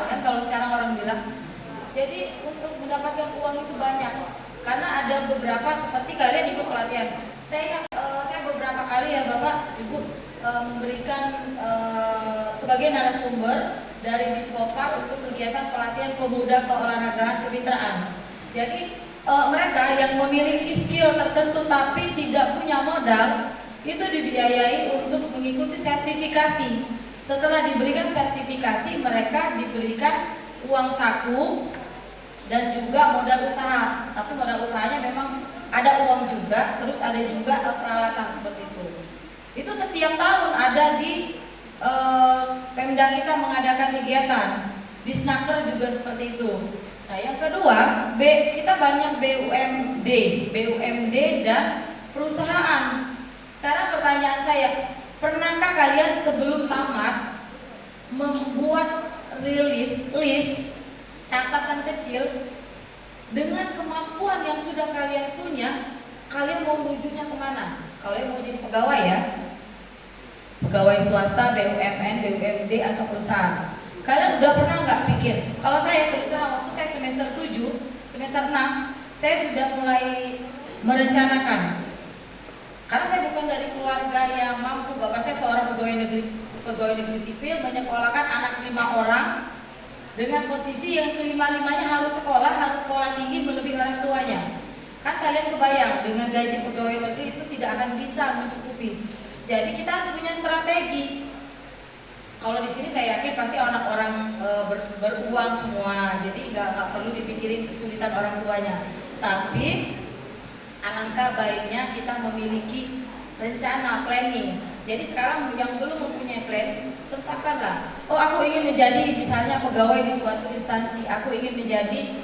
kan kalau sekarang orang bilang. Jadi untuk mendapatkan uang itu banyak, karena ada beberapa seperti kalian ikut pelatihan. Saya beberapa kali ya Bapak Ibu memberikan sebagai narasumber dari Dispopar untuk kegiatan pelatihan pemuda keolahragaan kemitraan. Jadi mereka yang memiliki skill tertentu tapi tidak punya modal itu dibiayai untuk mengikuti sertifikasi. Setelah diberikan sertifikasi, mereka diberikan uang saku dan juga modal usaha. Tapi modal usahanya memang ada uang juga, terus ada juga peralatan seperti itu. Itu setiap tahun ada di Pemda kita mengadakan kegiatan. Di Snaker juga seperti itu. Nah, yang kedua, kita banyak BUMD dan perusahaan. Sekarang pertanyaan saya, pernahkah kalian sebelum tamat membuat list catatan kecil dengan kemampuan yang sudah kalian punya, kalian mau menujunya kemana? Kalian mau jadi pegawai ya? Pegawai swasta, BUMN, BUMD atau perusahaan. Kalian udah pernah nggak pikir? Kalau saya terus terang, waktu saya semester 7, semester 6, saya sudah mulai merencanakan. Karena saya bukan dari keluarga yang mampu. Bapak saya seorang pegawai negeri sipil, menyekolahkan anak 5 orang dengan posisi yang kelima-limanya harus sekolah tinggi melebihi orang tuanya. Kan kalian kebayang dengan gaji pegawai negeri itu tidak akan bisa mencukupi. Jadi kita harus punya strategi. Kalau di sini saya yakin pasti orang-orang beruang semua, jadi nggak perlu dipikirin kesulitan orang tuanya. Tapi alangkah baiknya kita memiliki rencana, planning. Jadi sekarang yang belum mempunyai plan, tetapkanlah. Oh, aku ingin menjadi misalnya pegawai di suatu instansi, aku ingin menjadi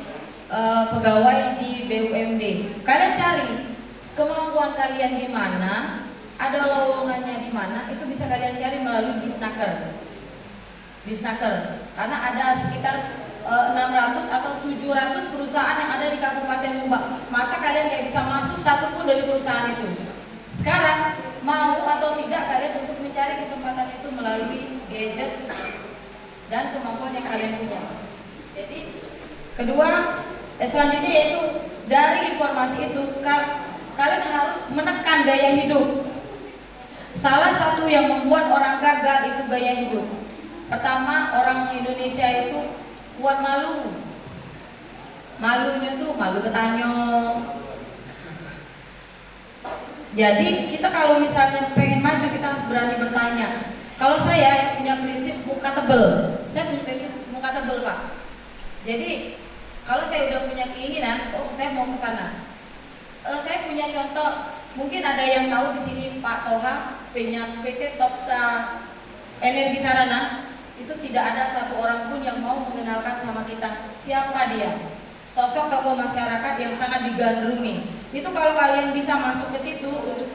pegawai di BUMD. Kalian cari kemampuan kalian di mana, ada lowongannya di mana, itu bisa kalian cari melalui Disnaker. karena ada sekitar 600 atau 700 perusahaan yang ada di Kabupaten Mubak. Masa kalian nggak bisa masuk satu pun dari perusahaan itu? Sekarang mau atau tidak kalian untuk mencari kesempatan itu melalui gadget dan kemampuan yang kalian punya. Jadi kedua, selanjutnya yaitu dari informasi itu kalian harus menekan gaya hidup. Salah satu yang membuat orang gagal itu gaya hidup. Pertama, orang Indonesia itu kuat malu. Malunya tuh malu bertanya. Jadi kita kalau misalnya pengen maju, kita harus berani bertanya. Kalau saya yang punya prinsip muka tebel, saya punya prinsip muka tebel, Pak. Jadi kalau saya udah punya keinginan, oh saya mau ke sana. Saya punya contoh, mungkin ada yang tahu di sini Pak Toha, punya PT Topsa Energi Sarana. Itu tidak ada satu orang pun yang mau mengenalkan sama kita siapa dia. Sosok tokoh masyarakat yang sangat digandrungi. Itu kalau kalian bisa masuk ke situ untuk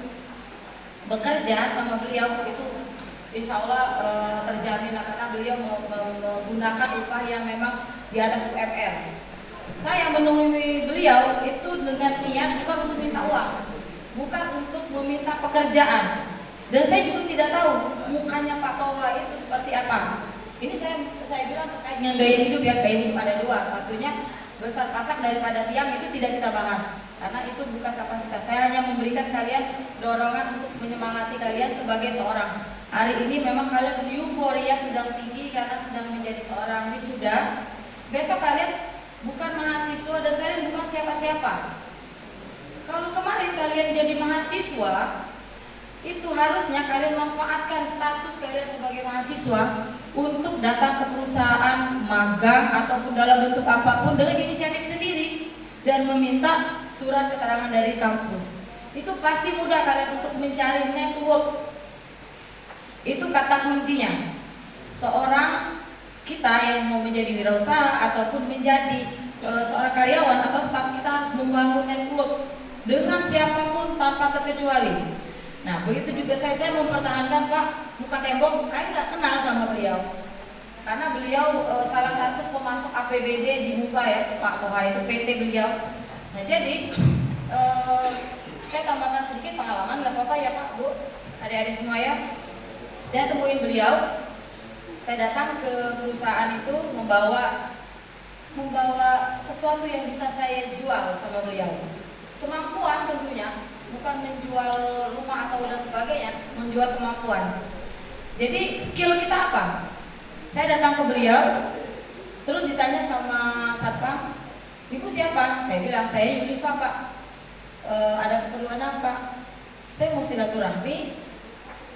bekerja sama beliau, itu insya Allah terjamin karena beliau menggunakan upah yang memang di atas UMR. Saya menemui beliau itu dengan niat bukan untuk minta uang, bukan untuk meminta pekerjaan. Dan saya juga tidak tahu mukanya Pak Toha itu seperti apa. Ini saya bilang terkait dengan gaya hidup ya, gaya hidup ada dua. Satunya besar pasak daripada tiang, itu tidak kita bahas karena itu bukan kapasitas. Saya hanya memberikan kalian dorongan untuk menyemangati kalian sebagai seorang. Hari ini memang kalian euforia sedang tinggi karena sedang menjadi seorang wisuda. Besok kalian bukan mahasiswa dan kalian bukan siapa-siapa. Kalau kemarin kalian jadi mahasiswa, itu harusnya kalian manfaatkan status kalian sebagai mahasiswa untuk datang ke perusahaan, magang ataupun dalam bentuk apapun dengan inisiatif sendiri dan meminta surat keterangan dari kampus. Itu pasti mudah kalian untuk mencari network. Itu kata kuncinya. Seorang kita yang mau menjadi wirausaha ataupun menjadi seorang karyawan atau staf, kita harus membangun network dengan siapapun tanpa terkecuali. Nah, begitu juga saya mempertahankan Pak muka tembok, saya nggak kenal sama beliau karena beliau salah satu pemasok APBD di Muba ya, Pak Toha itu PT beliau. Nah, jadi saya tambahkan sedikit pengalaman, nggak apa-apa ya Pak, Bu, adik-adik semua ya. Saya temuin beliau, saya datang ke perusahaan itu membawa sesuatu yang bisa saya jual sama beliau. Kemampuan tentunya, bukan menjual rumah atau dan sebagainya, menjual kemampuan. Jadi skill kita apa? Saya datang ke beliau, terus ditanya sama satpam, ibu siapa? Saya bilang saya Yulifa Pak. Ada keperluan apa? Saya mau silaturahmi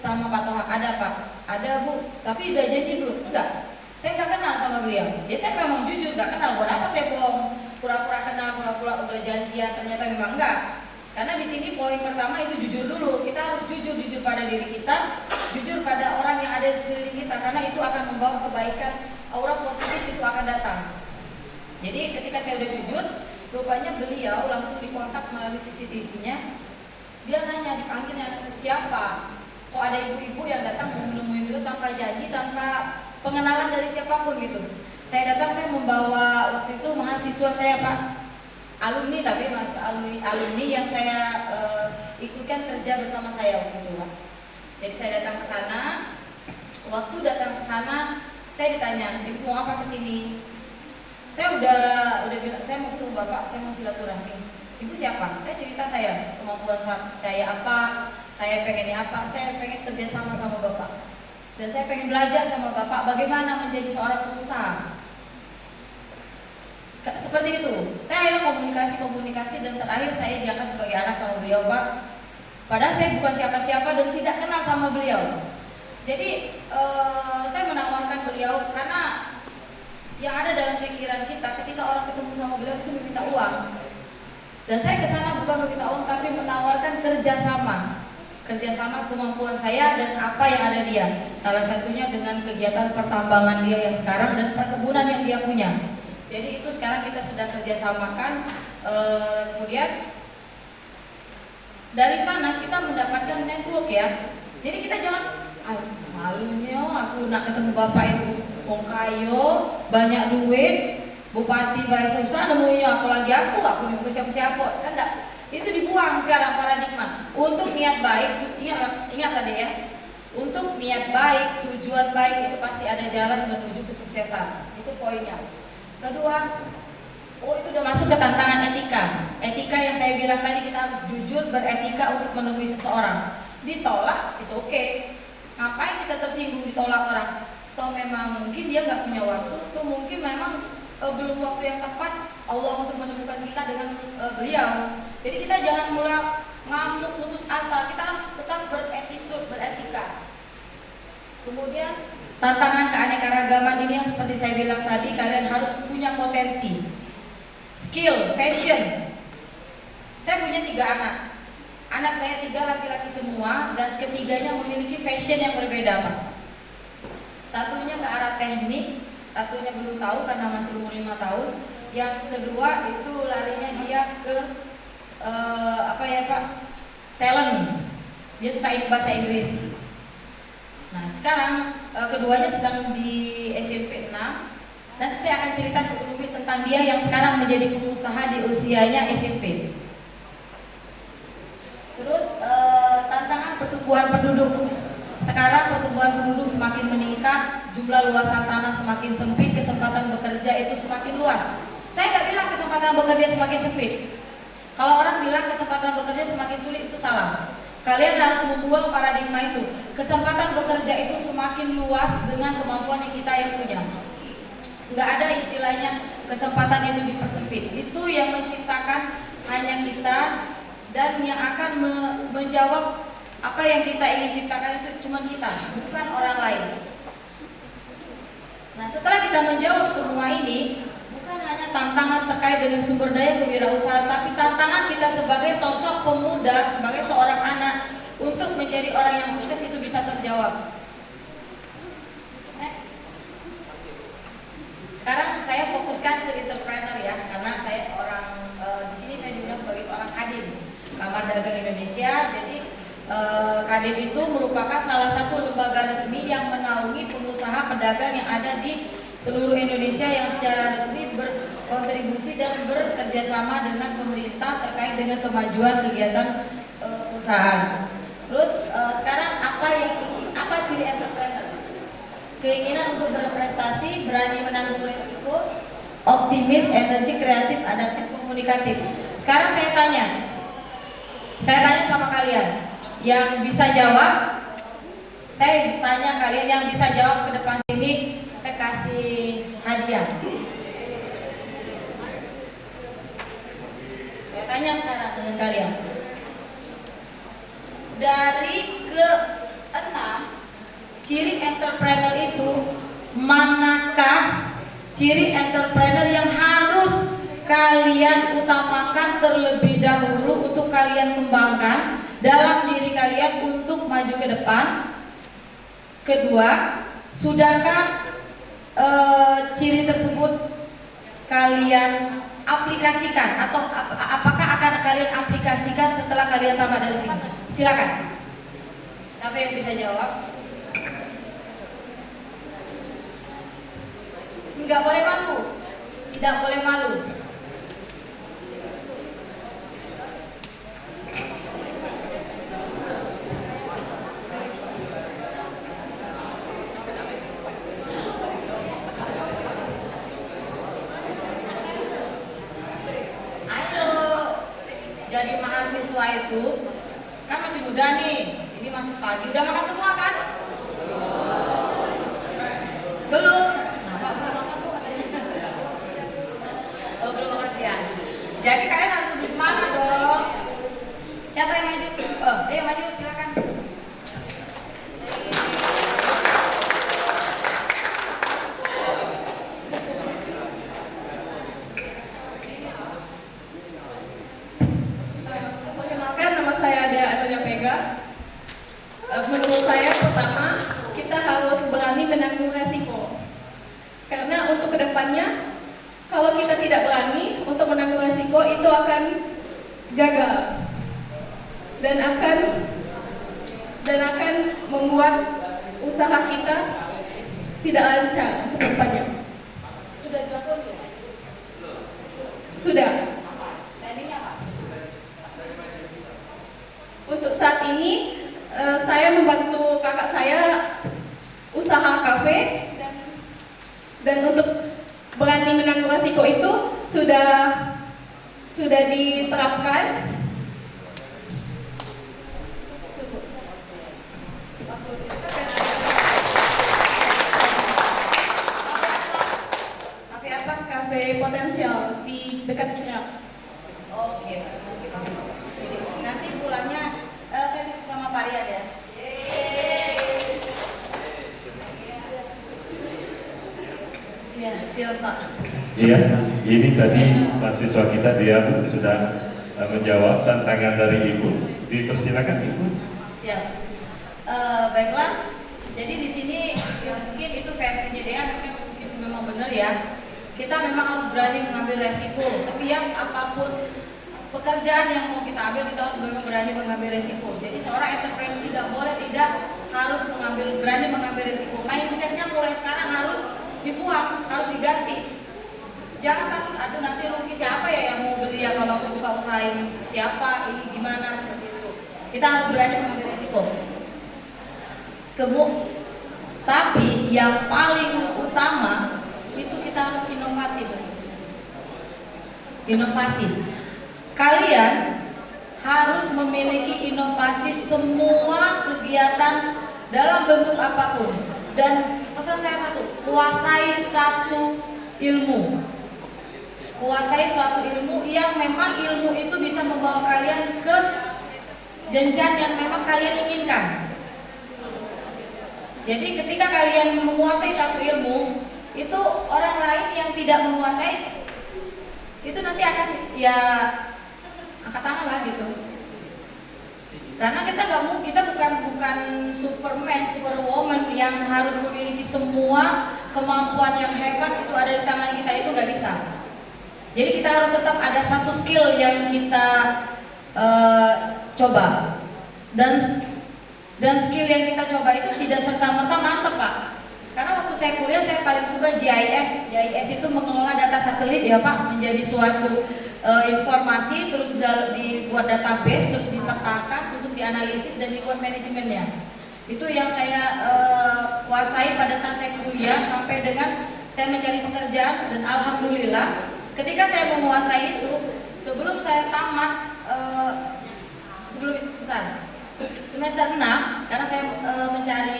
sama Pak Toha. Ada Pak? Ada Bu. Tapi udah janji belum? Enggak. Saya nggak kenal sama beliau. Ya saya memang jujur nggak kenal. Buat apa saya bohong? Pura-pura kenal, pura-pura udah janjian. Ternyata memang enggak. Karena di sini poin pertama itu jujur dulu. Kita harus jujur pada diri kita, jujur pada orang yang ada di sekeliling kita, karena itu akan membawa kebaikan, aura positif itu akan datang. Jadi ketika saya udah jujur, rupanya beliau langsung dikontak melalui CCTV-nya. Dia nanya, dipanggilnya siapa? Kok ada ibu-ibu yang datang mau menemui beliau tanpa janji, tanpa pengenalan dari siapapun gitu. Saya datang, saya membawa waktu itu mahasiswa saya Pak, alumni, tapi masih alumni yang saya ikutkan kerja bersama saya waktu itu Pak. Jadi saya datang ke sana. Waktu datang ke sana, saya ditanya, ibu mau apa kesini? Saya udah bilang, saya mau ketemu bapak, saya mau silaturahmi. Ibu siapa? Saya cerita saya, kemampuan saya apa, saya pengennya apa, saya pengen kerja sama bapak. Dan saya pengen belajar sama bapak bagaimana menjadi seorang pengusaha. Seperti itu. Saya akhirnya komunikasi dan terakhir saya diangkat sebagai anak sama beliau Pak. Padahal saya bukan siapa-siapa dan tidak kenal sama beliau. Jadi saya menawarkan beliau karena yang ada dalam pikiran kita ketika orang ketemu sama beliau itu meminta uang. Dan saya ke sana bukan meminta uang tapi menawarkan kerjasama kemampuan saya dan apa yang ada dia. Salah satunya dengan kegiatan pertambangan dia yang sekarang dan perkebunan yang dia punya. Jadi itu sekarang kita sedang kerjasamakan. Kemudian dari sana kita mendapatkan network ya. Jadi kita jangan malunya aku nak ketemu bapak itu. wong kayo, banyak duit, bupati bahasa susah nemuinnya, apalagi aku nemu ke siapa-siapa, kan enggak? Itu dibuang sekarang paradigma. Untuk niat baik, ingat tadi ya. Untuk niat baik, tujuan baik itu pasti ada jalan menuju kesuksesan. Itu poinnya. Kedua, itu udah masuk ke tantangan etika. Etika yang saya bilang tadi, kita harus jujur beretika untuk menemui seseorang. Ditolak, is okay. Ngapain kita tersinggung ditolak orang? Atau memang mungkin dia nggak punya waktu, atau mungkin memang belum waktu yang tepat Allah untuk menemukan kita dengan beliau. Jadi kita jangan mulai ngamuk putus asa, kita harus tetap beretika. Kemudian tantangan keanekaragaman ini yang seperti saya bilang tadi, kalian harus punya potensi, skill, fashion. Saya punya 3 anak. Anak saya 3 laki-laki semua, dan ketiganya memiliki fashion yang berbeda, Pak. Satunya ke arah teknik, satunya belum tahu karena masih umur 5 tahun. Yang kedua itu larinya dia ke talent. Dia suka bahasa Inggris. Nah, sekarang keduanya sedang di SMP 6. Nanti saya akan cerita sedikit tentang dia yang sekarang menjadi pengusaha di usianya SMP. Terus tantangan pertumbuhan penduduk. Sekarang pertumbuhan penduduk semakin meningkat, jumlah luasan tanah semakin sempit, kesempatan bekerja itu semakin luas. Saya nggak bilang kesempatan bekerja semakin sempit. Kalau orang bilang kesempatan bekerja semakin sulit, itu salah. Kalian harus membuang paradigma itu. Kesempatan bekerja itu semakin luas dengan kemampuan yang kita yang punya. Nggak ada istilahnya kesempatan itu dipersempit. Itu yang menciptakan hanya kita, dan yang akan menjawab apa yang kita ingin ciptakan itu cuma kita, bukan orang lain. Nah, setelah kita menjawab semua ini, bukan hanya tantangan terkait dengan sumber daya kewirausahaan, tapi tantangan kita sebagai sosok pemuda, sebagai seorang anak untuk menjadi orang yang sukses itu bisa terjawab. Next. Sekarang saya fokuskan ke entrepreneur ya, karena saya seorang di sini saya juga sebagai seorang kadin Kamar Dagang Indonesia. Jadi Kadin itu merupakan salah satu lembaga resmi yang menaungi pengusaha pedagang yang ada di seluruh Indonesia yang secara resmi berkontribusi dan bekerja sama dengan pemerintah terkait dengan kemajuan kegiatan perusahaan. Terus sekarang apa ciri entrepreneur? Keinginan untuk berprestasi, berani menanggung risiko, optimis, energi, kreatif, adaptif, komunikatif. Sekarang saya tanya sama kalian yang bisa jawab. Saya tanya kalian yang bisa jawab ke depan sini, saya kasih hadiah. Saya tanya sekarang dengan kalian. Dari ke-6 ciri entrepreneur itu, manakah ciri entrepreneur yang harus kalian utamakan terlebih dahulu untuk kalian kembangkan dalam diri kalian untuk maju ke depan? Kedua, sudahkah ciri tersebut kalian aplikasikan, atau apakah akan kalian aplikasikan setelah kalian tamat dari sini? Silakan. Siapa yang bisa jawab? Enggak boleh malu. Tidak boleh malu. Jadi mahasiswa itu kan masih muda nih, ini masih pagi, udah makan semua kan? Belum? Nah, Pak, belum makan Bu katanya. Oh, belum makan siang. Jadi kalian harus lebih semangat dong. Siapa yang maju? Ayo maju, silakan. Menurut saya, pertama, kita harus berani menanggung resiko. Karena untuk kedepannya, kalau kita tidak berani untuk menanggung resiko, itu akan gagal dan akan membuat usaha kita tidak lancar untuk kedepannya. Sudah dilakukan ya? Sudah. Planningnya apa? Untuk saat ini saya membantu kakak saya usaha kafe dan untuk berani menanggung resiko itu sudah diterapkan. Kafe apa? Kafe potensial di dekat Kirap. Oke, nanti bagus. Nanti pulangnya saya titip sama Pak Rian ya. Iya, siap Pak. Iya, ini tadi mahasiswa kita dia sudah menjawab tantangan dari Ibu. Dipersilakan Ibu. Siap. Baiklah. Jadi di sini ya mungkin itu versinya dia, mungkin itu memang benar ya. Kita memang harus berani mengambil resiko. Setiap apapun pekerjaan yang mau kita ambil, kita harus memang berani mengambil resiko. Jadi seorang entrepreneur tidak boleh tidak harus berani mengambil resiko. Mindsetnya mulai sekarang harus dibuang, harus diganti. Jangan takut, aduh nanti rugi siapa ya yang mau beli ya kalau aku buka usaha ini, siapa, ini gimana, seperti itu. Kita harus berani mengambil resiko. Tapi yang paling utama itu kita harus inovatif. Inovasi. Kalian harus memiliki inovasi semua kegiatan dalam bentuk apapun. Dan pesan saya satu, kuasai satu ilmu. Kuasai suatu ilmu yang memang ilmu itu bisa membawa kalian ke jenjang yang memang kalian inginkan. Jadi ketika kalian menguasai satu ilmu, itu orang lain yang tidak menguasai itu nanti akan ya angkat tangan lah gitu. Karena kita bukan Superman, Superwoman yang harus memiliki semua kemampuan yang hebat itu ada di tangan kita, itu nggak bisa. Jadi kita harus tetap ada satu skill yang kita coba dan skill yang kita coba itu tidak serta-merta mantep Pak. Karena waktu saya kuliah saya paling suka GIS. GIS itu mengelola data satelit ya Pak, menjadi suatu informasi terus dibuat database, terus dipetakan untuk dianalisis dan dibuat manajemennya. Itu yang saya kuasai pada saat saya kuliah sampai dengan saya mencari pekerjaan dan alhamdulillah ketika saya menguasai itu sebelum saya tamat semester 6 karena saya mencari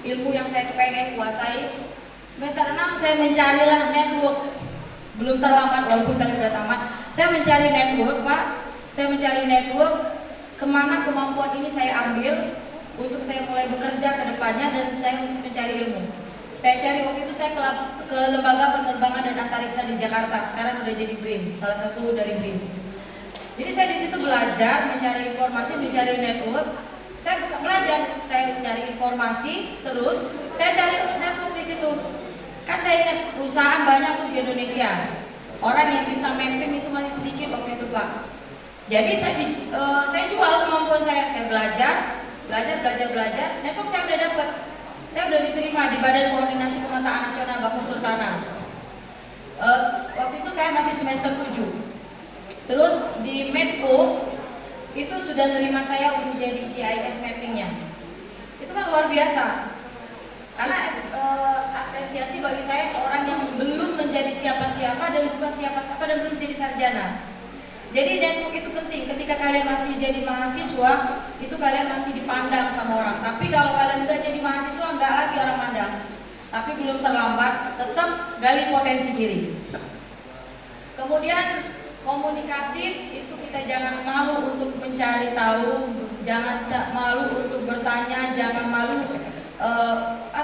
ilmu yang saya pengen kuasai. Semester 6 saya mencarilah network. Belum terlambat walaupun kalian udah tamat. Saya mencari network Pak. Saya mencari network kemana kemampuan ini saya ambil untuk saya mulai bekerja ke depannya dan saya untuk mencari ilmu. Saya cari waktu itu saya ke Lembaga Penerbangan dan Antariksa di Jakarta. Sekarang udah jadi BRIN, salah satu dari BRIN. Jadi saya di situ belajar, mencari informasi, mencari network. Saya bukan belajar, saya mencari informasi, terus saya cari network di situ. Kan saya ingat perusahaan banyak tuh di Indonesia. Orang yang bisa mapping itu masih sedikit waktu itu Pak. Jadi saya jual kemampuan saya belajar. Network saya udah dapat. Saya udah diterima di Badan Koordinasi Pemetaan Nasional Baku Sultana. Waktu itu saya masih semester 7. Terus di Medco itu sudah nerima saya untuk jadi GIS mappingnya. Itu kan luar biasa. Karena apresiasi bagi saya seorang yang belum menjadi siapa-siapa dan bukan siapa-siapa dan belum jadi sarjana. Jadi network itu penting. Ketika kalian masih jadi mahasiswa, itu kalian masih dipandang sama orang. Tapi kalau kalian udah jadi mahasiswa, nggak lagi orang pandang. Tapi belum terlambat, tetap gali potensi diri. Kemudian komunikatif itu kita jangan malu untuk mencari tahu, jangan malu untuk bertanya, jangan malu.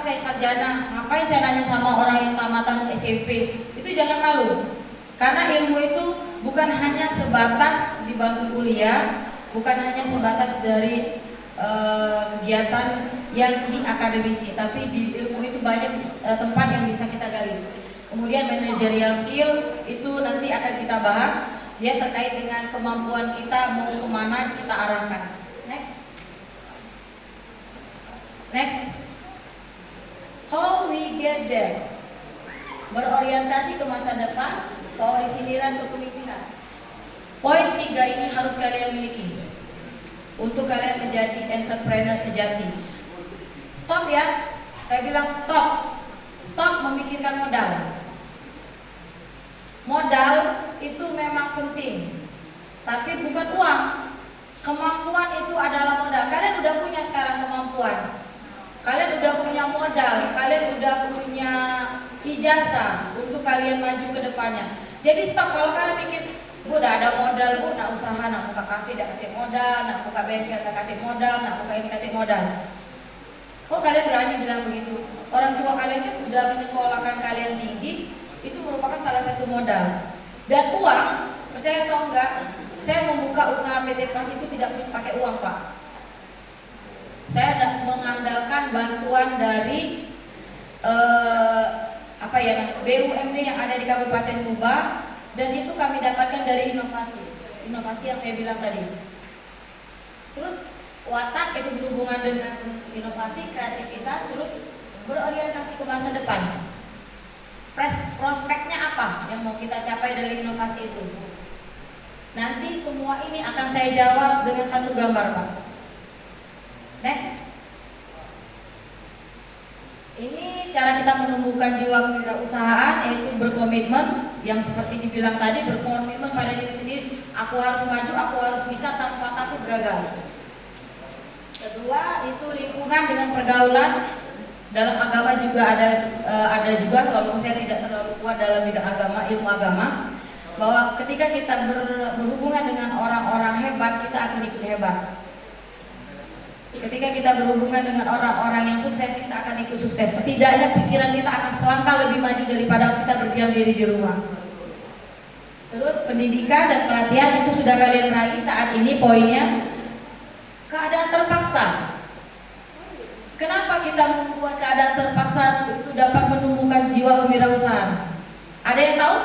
Saya sarjana, ngapain saya nanya sama orang yang tamatan SMP? Itu jangan malu. Karena ilmu itu bukan hanya sebatas di bangku kuliah, bukan hanya sebatas dari kegiatan yang di akademisi, tapi di ilmu itu banyak tempat yang bisa kita gali. Kemudian managerial skill itu nanti akan kita bahas, dia terkait dengan kemampuan kita mau kemana kita arahkan. Next. How we get there? Berorientasi ke masa depan, keorisiniran, kepemimpinan. Poin 3 ini harus kalian miliki untuk kalian menjadi entrepreneur sejati. Stop ya, saya bilang stop. Stop memikirkan modal. Modal itu memang penting, tapi bukan uang. Kemampuan itu adalah modal. Kalian udah punya sekarang kemampuan. Kalian udah punya modal, kalian udah punya ijazah untuk kalian maju ke depannya. Jadi stop kalau kalian mikir, gue udah ada modal, gue nak usaha, nak buka kafe, nak katik modal, nak buka bengkel, nak katik modal, nak buka ini katik modal. Kok kalian berani bilang begitu? Orang tua kalian kan udah menyekolahkan kalian tinggi, itu merupakan salah satu modal. Dan uang, percaya atau enggak, saya membuka usaha PT PAS itu tidak pakai uang, Pak. Saya mengandalkan bantuan dari BUMD yang ada di Kabupaten Muba, dan itu kami dapatkan dari inovasi yang saya bilang tadi. Terus watak itu berhubungan dengan inovasi, kreativitas, terus berorientasi ke masa depan. Prospeknya apa yang mau kita capai dari inovasi itu? Nanti semua ini akan saya jawab dengan satu gambar, Pak. Next. Ini cara kita menumbuhkan jiwa kewirausahaan, yaitu berkomitmen, yang seperti dibilang tadi, berkomitmen pada diri sendiri. Aku harus maju, aku harus bisa tanpa takut gagal. Kedua, itu lingkungan dengan pergaulan. Dalam agama juga ada juga, walaupun saya tidak terlalu kuat dalam bidang agama, ilmu agama, bahwa ketika kita berhubungan dengan orang-orang hebat, kita akan ikut hebat. Ketika kita berhubungan dengan orang-orang yang sukses, kita akan ikut sukses. Setidaknya pikiran kita akan selangkah lebih maju daripada kita berdiam diri di rumah. Terus pendidikan dan pelatihan itu sudah kalian raih saat ini poinnya. Keadaan terpaksa. Kenapa kita membuat keadaan terpaksa itu dapat menumbuhkan jiwa kewirausahaan? Ada yang tahu?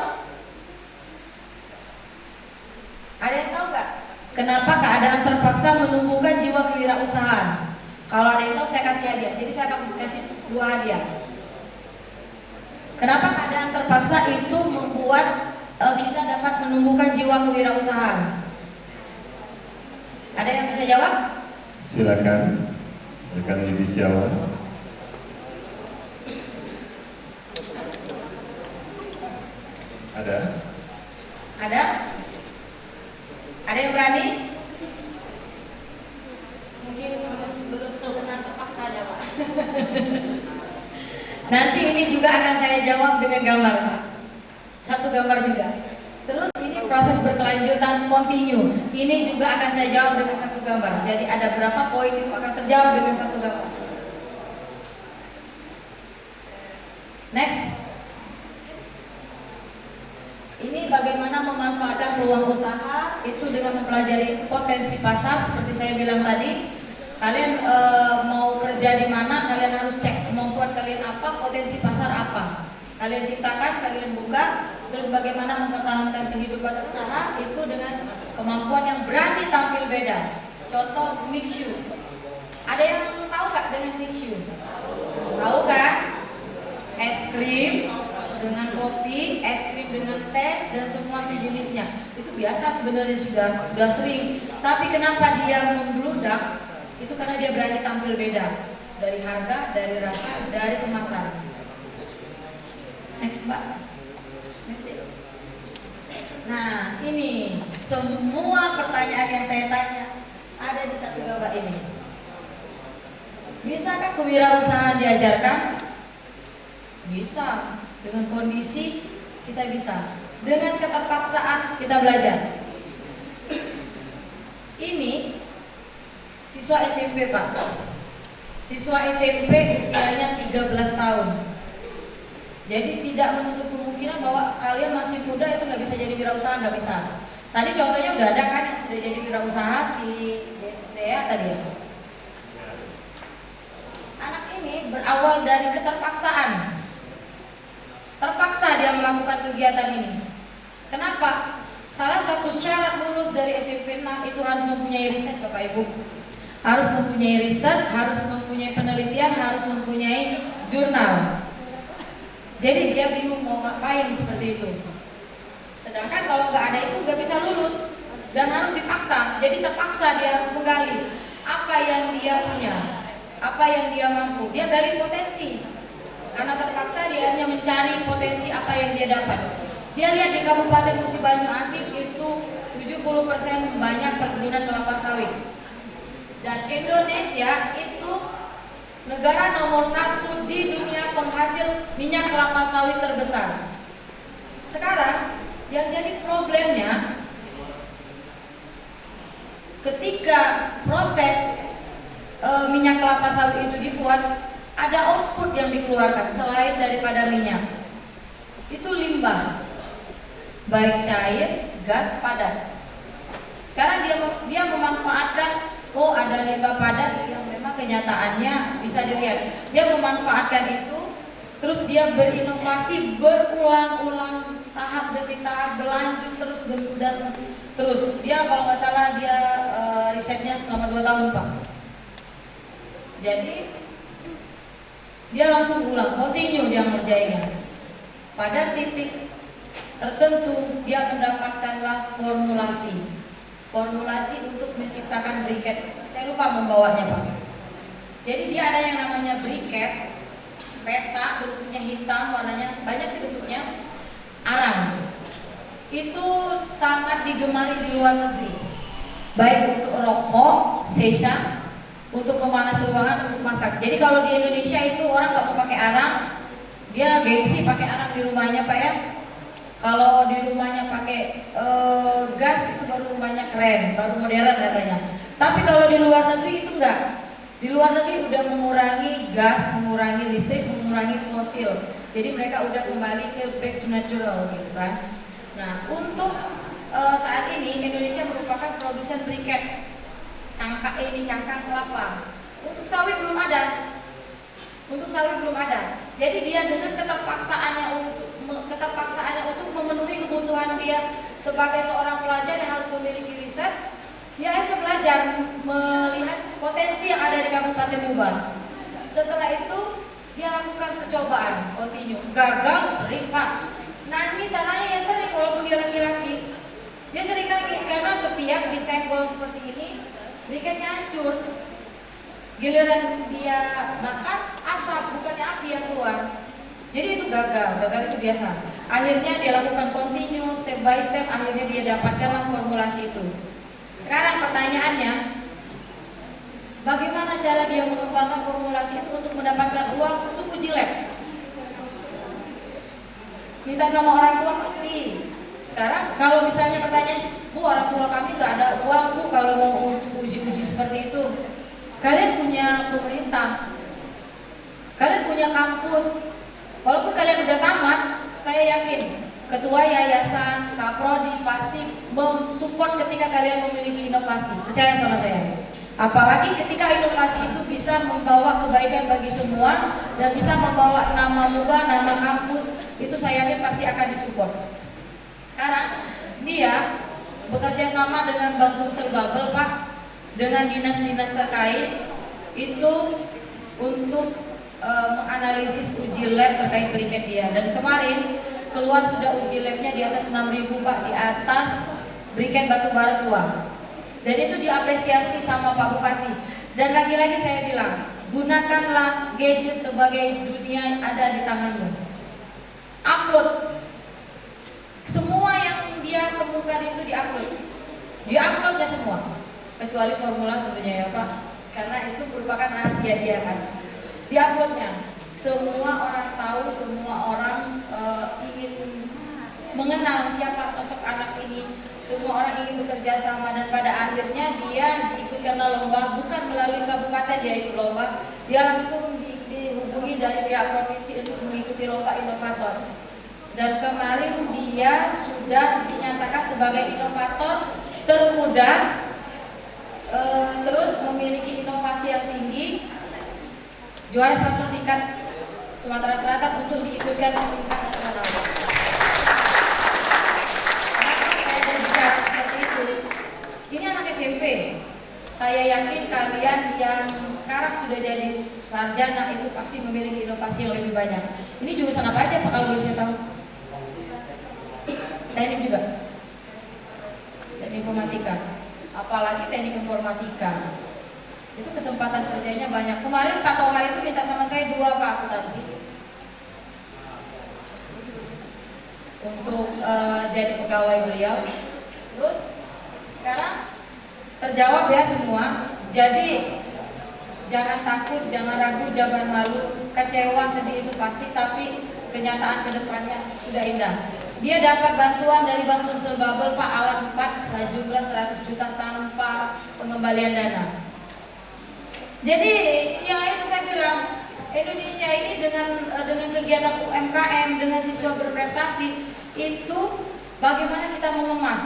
Ada yang tahu nggak? Kenapa keadaan terpaksa menumbuhkan jiwa kewirausahaan? Kalau ada yang tahu saya kasih hadiah. Jadi saya kasih 2 hadiah. Kenapa keadaan terpaksa itu membuat kita dapat menumbuhkan jiwa kewirausahaan? Ada yang bisa jawab? Silakan rekan Yudhisyawan. Ada? Ada? Ada yang berani? Mungkin belum dengan terpaksa aja, Pak. Nanti ini juga akan saya jawab dengan gambar, Pak. Satu gambar juga. Terus ini proses berkelanjutan continue. Ini juga akan saya jawab dengan satu gambar. Jadi ada berapa poin itu akan terjawab dengan satu gambar. Next. Ini bagaimana memanfaatkan peluang usaha itu dengan mempelajari potensi pasar. Seperti saya bilang tadi, kalian mau kerja di mana, kalian harus cek kemampuan kalian apa, potensi pasar apa. Kalian ciptakan, kalian buka. Terus bagaimana mempertahankan kehidupan usaha itu dengan kemampuan yang berani tampil beda. Contoh mix you. Ada yang tahu nggak dengan mix you? Tahu kan? Es krim dengan kopi, es krim dengan teh, dan semua sejenisnya. Itu biasa sebenarnya, sudah sering. Tapi kenapa dia membludak? Itu karena dia berani tampil beda. Dari harga, dari rasa, dari kemasan. Next, Mbak. Next. Nah, ini semua pertanyaan yang saya tanya ada di satu gambar ini. Bisakah kewirausahaan diajarkan? Bisa. Dengan kondisi kita bisa. Dengan keterpaksaan kita belajar. Ini siswa SMP, Pak. Siswa SMP usianya 13 tahun. Jadi tidak menutup kemungkinan bahwa kalian masih muda itu nggak bisa jadi wirausaha, nggak bisa. Tadi contohnya udah ada kan yang sudah jadi wirausaha, si Dea tadi ya. Anak ini berawal dari keterpaksaan. Terpaksa dia melakukan kegiatan ini. Kenapa? Salah satu syarat lulus dari SMP 6 itu harus mempunyai riset, Bapak Ibu. Harus mempunyai riset, harus mempunyai penelitian, harus mempunyai jurnal. Jadi dia bingung mau ngapain seperti itu. Sedangkan kalau nggak ada itu nggak bisa lulus dan harus dipaksa. Jadi terpaksa dia harus menggali apa yang dia punya, apa yang dia mampu. Dia gali potensi. Karena terpaksa dia hanya mencari potensi apa yang dia dapat. Dia lihat di Kabupaten Musi Banyuasin itu 70% banyak perkebunan kelapa sawit. Dan Indonesia itu negara nomor 1 di dunia penghasil minyak kelapa sawit terbesar. Sekarang yang jadi problemnya ketika proses minyak kelapa sawit itu dibuat, ada output yang dikeluarkan selain daripada minyak. Itu limbah, baik cair, gas, padat. Sekarang dia memanfaatkan, oh ada limbah padat yang memang kenyataannya bisa dilihat. Dia memanfaatkan itu, terus dia berinovasi berulang-ulang, tahap demi tahap, berlanjut terus dan terus. Dia kalau nggak salah dia risetnya selama 2 tahun Pak. Jadi dia langsung ulang, continue dia ngerjainnya. Pada titik tertentu dia mendapatkanlah formulasi untuk menciptakan briket. Saya lupa membawanya Pak. Jadi dia ada yang namanya briket, peta, bentuknya hitam, warnanya banyak sih bentuknya, arang. Itu sangat digemari di luar negeri, baik untuk rokok, shisha, untuk pemanas ruangan, untuk masak. Jadi kalau di Indonesia itu orang nggak mau pakai arang, dia gengsi pakai arang di rumahnya Pak ya. Kalau di rumahnya pakai gas itu baru rumahnya keren, baru modern katanya. Tapi kalau di luar negeri itu enggak. Di luar negeri udah mengurangi gas, mengurangi listrik, mengurangi fosil. Jadi mereka udah kembali ke back to natural gitu kan. Nah untuk saat ini Indonesia merupakan produsen briket. Cangkang kelapa. Untuk sawit belum ada. Jadi dia dengan keterpaksaannya untuk memenuhi kebutuhan dia sebagai seorang pelajar yang harus memiliki riset, dia akhirnya belajar melihat potensi yang ada di Kabupaten Muba. Setelah itu dia lakukan percobaan, continue, gagal sering Pak. Nangis anaknya ya sering walaupun dia laki-laki. Dia sering nangis karena setiap disenggol seperti ini briketnya hancur. Giliran dia bakar, asap bukannya api yang keluar. Jadi itu gagal itu biasa. Akhirnya dia lakukan continue, step by step, akhirnya dia dapatkanlah formulasi itu. Sekarang pertanyaannya, bagaimana cara dia mengembangkan formulasi itu untuk mendapatkan uang untuk uji lab? Minta sama orang tua pasti. Sekarang kalau misalnya pertanyaan, Bu orang tua kami nggak ada uang Bu kalau mau uji-uji seperti itu. Kalian punya pemerintah, kalian punya kampus. Walaupun kalian udah tamat, saya yakin ketua yayasan, kaprodi pasti mensupport ketika kalian memiliki inovasi. Percaya sama saya. Apalagi ketika inovasi itu bisa membawa kebaikan bagi semua dan bisa membawa nama Muba, nama kampus, itu saya yakin pasti akan disupport. Sekarang dia bekerja sama dengan Bank Sumsel Babel Pak, dengan dinas-dinas terkait itu untuk menganalisis uji lab terkait briket dia. Dan kemarin keluar sudah uji labnya di atas 6.000 Pak, di atas briket batu bara tua. Dan itu diapresiasi sama Pak Bupati. Dan lagi-lagi saya bilang, gunakanlah gadget sebagai dunia yang ada di tanganmu. Upload semua yang dia temukan itu, diuploadnya semua, kecuali formula tentunya ya Pak, karena itu merupakan rahasia dia kan. Diuploadnya, semua orang tahu, semua orang ingin mengenal siapa sosok anak ini, semua orang ingin bekerja sama, dan pada akhirnya dia diikutkan lomba, bukan melalui kabupaten dia ikut lomba, dia langsung dihubungi dari pihak provinsi untuk mengikuti lomba inovator. Dan kemarin dia sudah dinyatakan sebagai inovator termuda, terus memiliki inovasi yang tinggi, juara 1 tingkat Sumatera Selatan untuk diikutkan ke tingkat nasional. Kenapa saya berbicara seperti itu? Ini anak SMP. Saya yakin kalian yang sekarang sudah jadi sarjana itu pasti memiliki inovasi yang lebih banyak. Ini jurusan apa aja Pak kalau boleh saya tahu? Teknik juga? Teknik informatika. Apalagi teknik informatika. Itu kesempatan kerjanya banyak. Kemarin Pak Toha itu minta sama saya 2 Pak akuntansi untuk jadi pegawai beliau. Terus sekarang terjawab ya semua. Jadi jangan takut, jangan ragu, jangan malu. Kecewa, sedih itu pasti, tapi kenyataan kedepannya sudah indah. Dia dapat bantuan dari Bank Sumsel Bubble Pak alat 4 sejumlah 100 juta tanpa pengembalian dana. Jadi yang itu saya bilang, Indonesia ini dengan kegiatan UMKM, dengan siswa berprestasi itu bagaimana kita mengemas?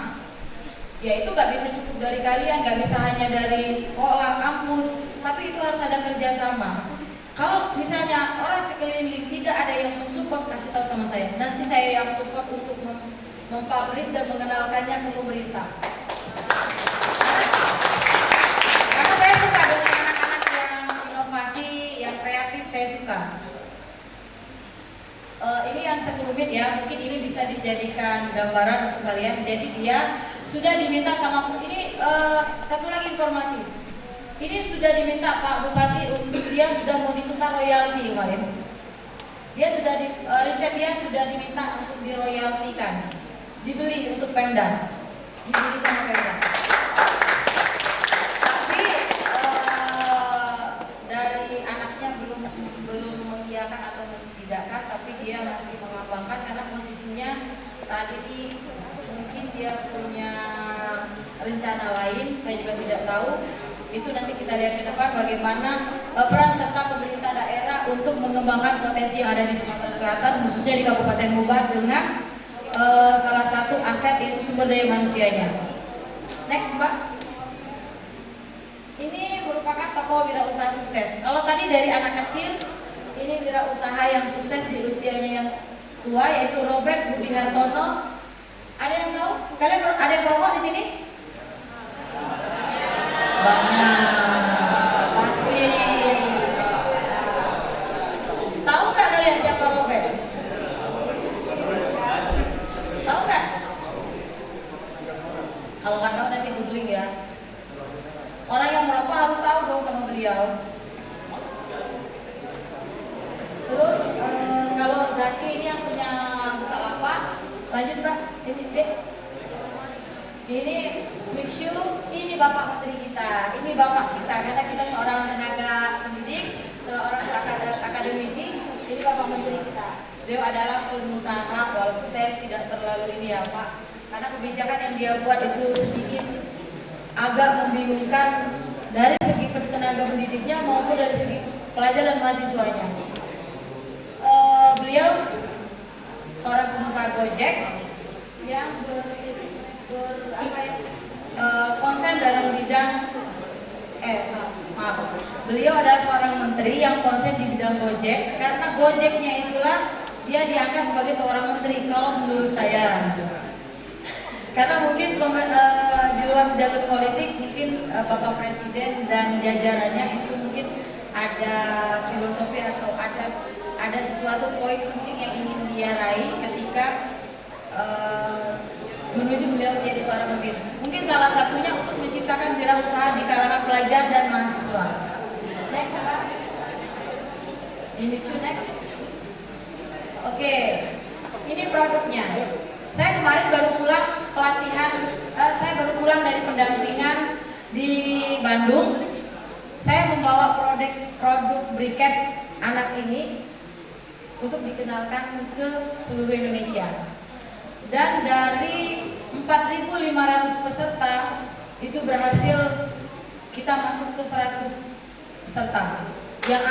Ya itu gak bisa cukup dari kalian, gak bisa hanya dari sekolah, kampus, tapi itu harus ada kerjasama. Kalau misalnya orang sekeliling tidak ada yang mensupport, kasih tahu sama saya. Nanti saya yang support untuk mempublish dan mengenalkannya ke pemerintah. Karena saya suka dengan anak-anak yang inovasi, yang kreatif, saya suka. Ini yang sekelumit ya, mungkin ini bisa dijadikan gambaran untuk kalian. Jadi dia sudah diminta sama ini satu lagi informasi. Ini sudah diminta Pak Bupati untuk dia sudah mau ditukar royalti kemarin. Dia sudah riset dia sudah diminta untuk diroyaltikan, dibeli untuk Pemda, dibeli sama Pemda. Tapi dari anaknya belum mengiyakan atau mentidakkan, tapi dia masih mengambangkan karena posisinya saat ini mungkin dia punya rencana lain, saya juga tidak tahu. Itu nanti kita lihat ke depan bagaimana peran serta pemerintah daerah untuk mengembangkan potensi yang ada di Sumatera Selatan, khususnya di Kabupaten Muba dengan salah satu aset yaitu sumber daya manusianya. Next Mbak. Ini merupakan tokoh wirausaha sukses. Kalau tadi dari anak kecil, ini wirausaha yang sukses di usianya yang tua yaitu Robert Budi Hartono. Ada yang tahu? Kalian ada yang merokok di sini? Banyak, pasti. Tahu nggak kalian siapa Robert? Tahu nggak? Kalau nggak tahu nanti googling ya. Orang yang merokok harus tahu dong sama beliau. Terus kalau Zaki ini yang punya Bukalapak, lanjut Mbak. Ini dek. Ini Miksyu, ini Bapak Menteri kita, ini Bapak kita, karena kita seorang tenaga pendidik, seorang akademisi, ini Bapak Menteri kita. Beliau adalah pengusaha, walaupun saya tidak terlalu ini ya Pak, karena kebijakan yang dia buat itu sedikit agak membingungkan dari segi tenaga pendidiknya maupun dari segi pelajar dan mahasiswanya. Beliau seorang pengusaha Gojek yang konsen dalam bidang beliau adalah seorang menteri yang konsen di bidang Gojek, karena Gojeknya itulah dia diangkat sebagai seorang menteri kalau menurut saya. Karena mungkin di luar jalur politik mungkin Bapak Presiden dan jajarannya itu mungkin ada filosofi atau ada sesuatu poin penting yang ingin dia raih ketika menuju beliau menjadi seorang pemimpin. Mungkin salah satunya untuk menciptakan wirausaha di kalangan pelajar dan mahasiswa. Next Pak. Ini next. Oke. Ini produknya. Saya kemarin baru pulang pelatihan, saya baru pulang dari pendampingan di Bandung. Saya membawa produk briket anak ini untuk dikenalkan ke seluruh Indonesia. Dan dari 4.500 peserta itu berhasil kita masuk ke 100 peserta yang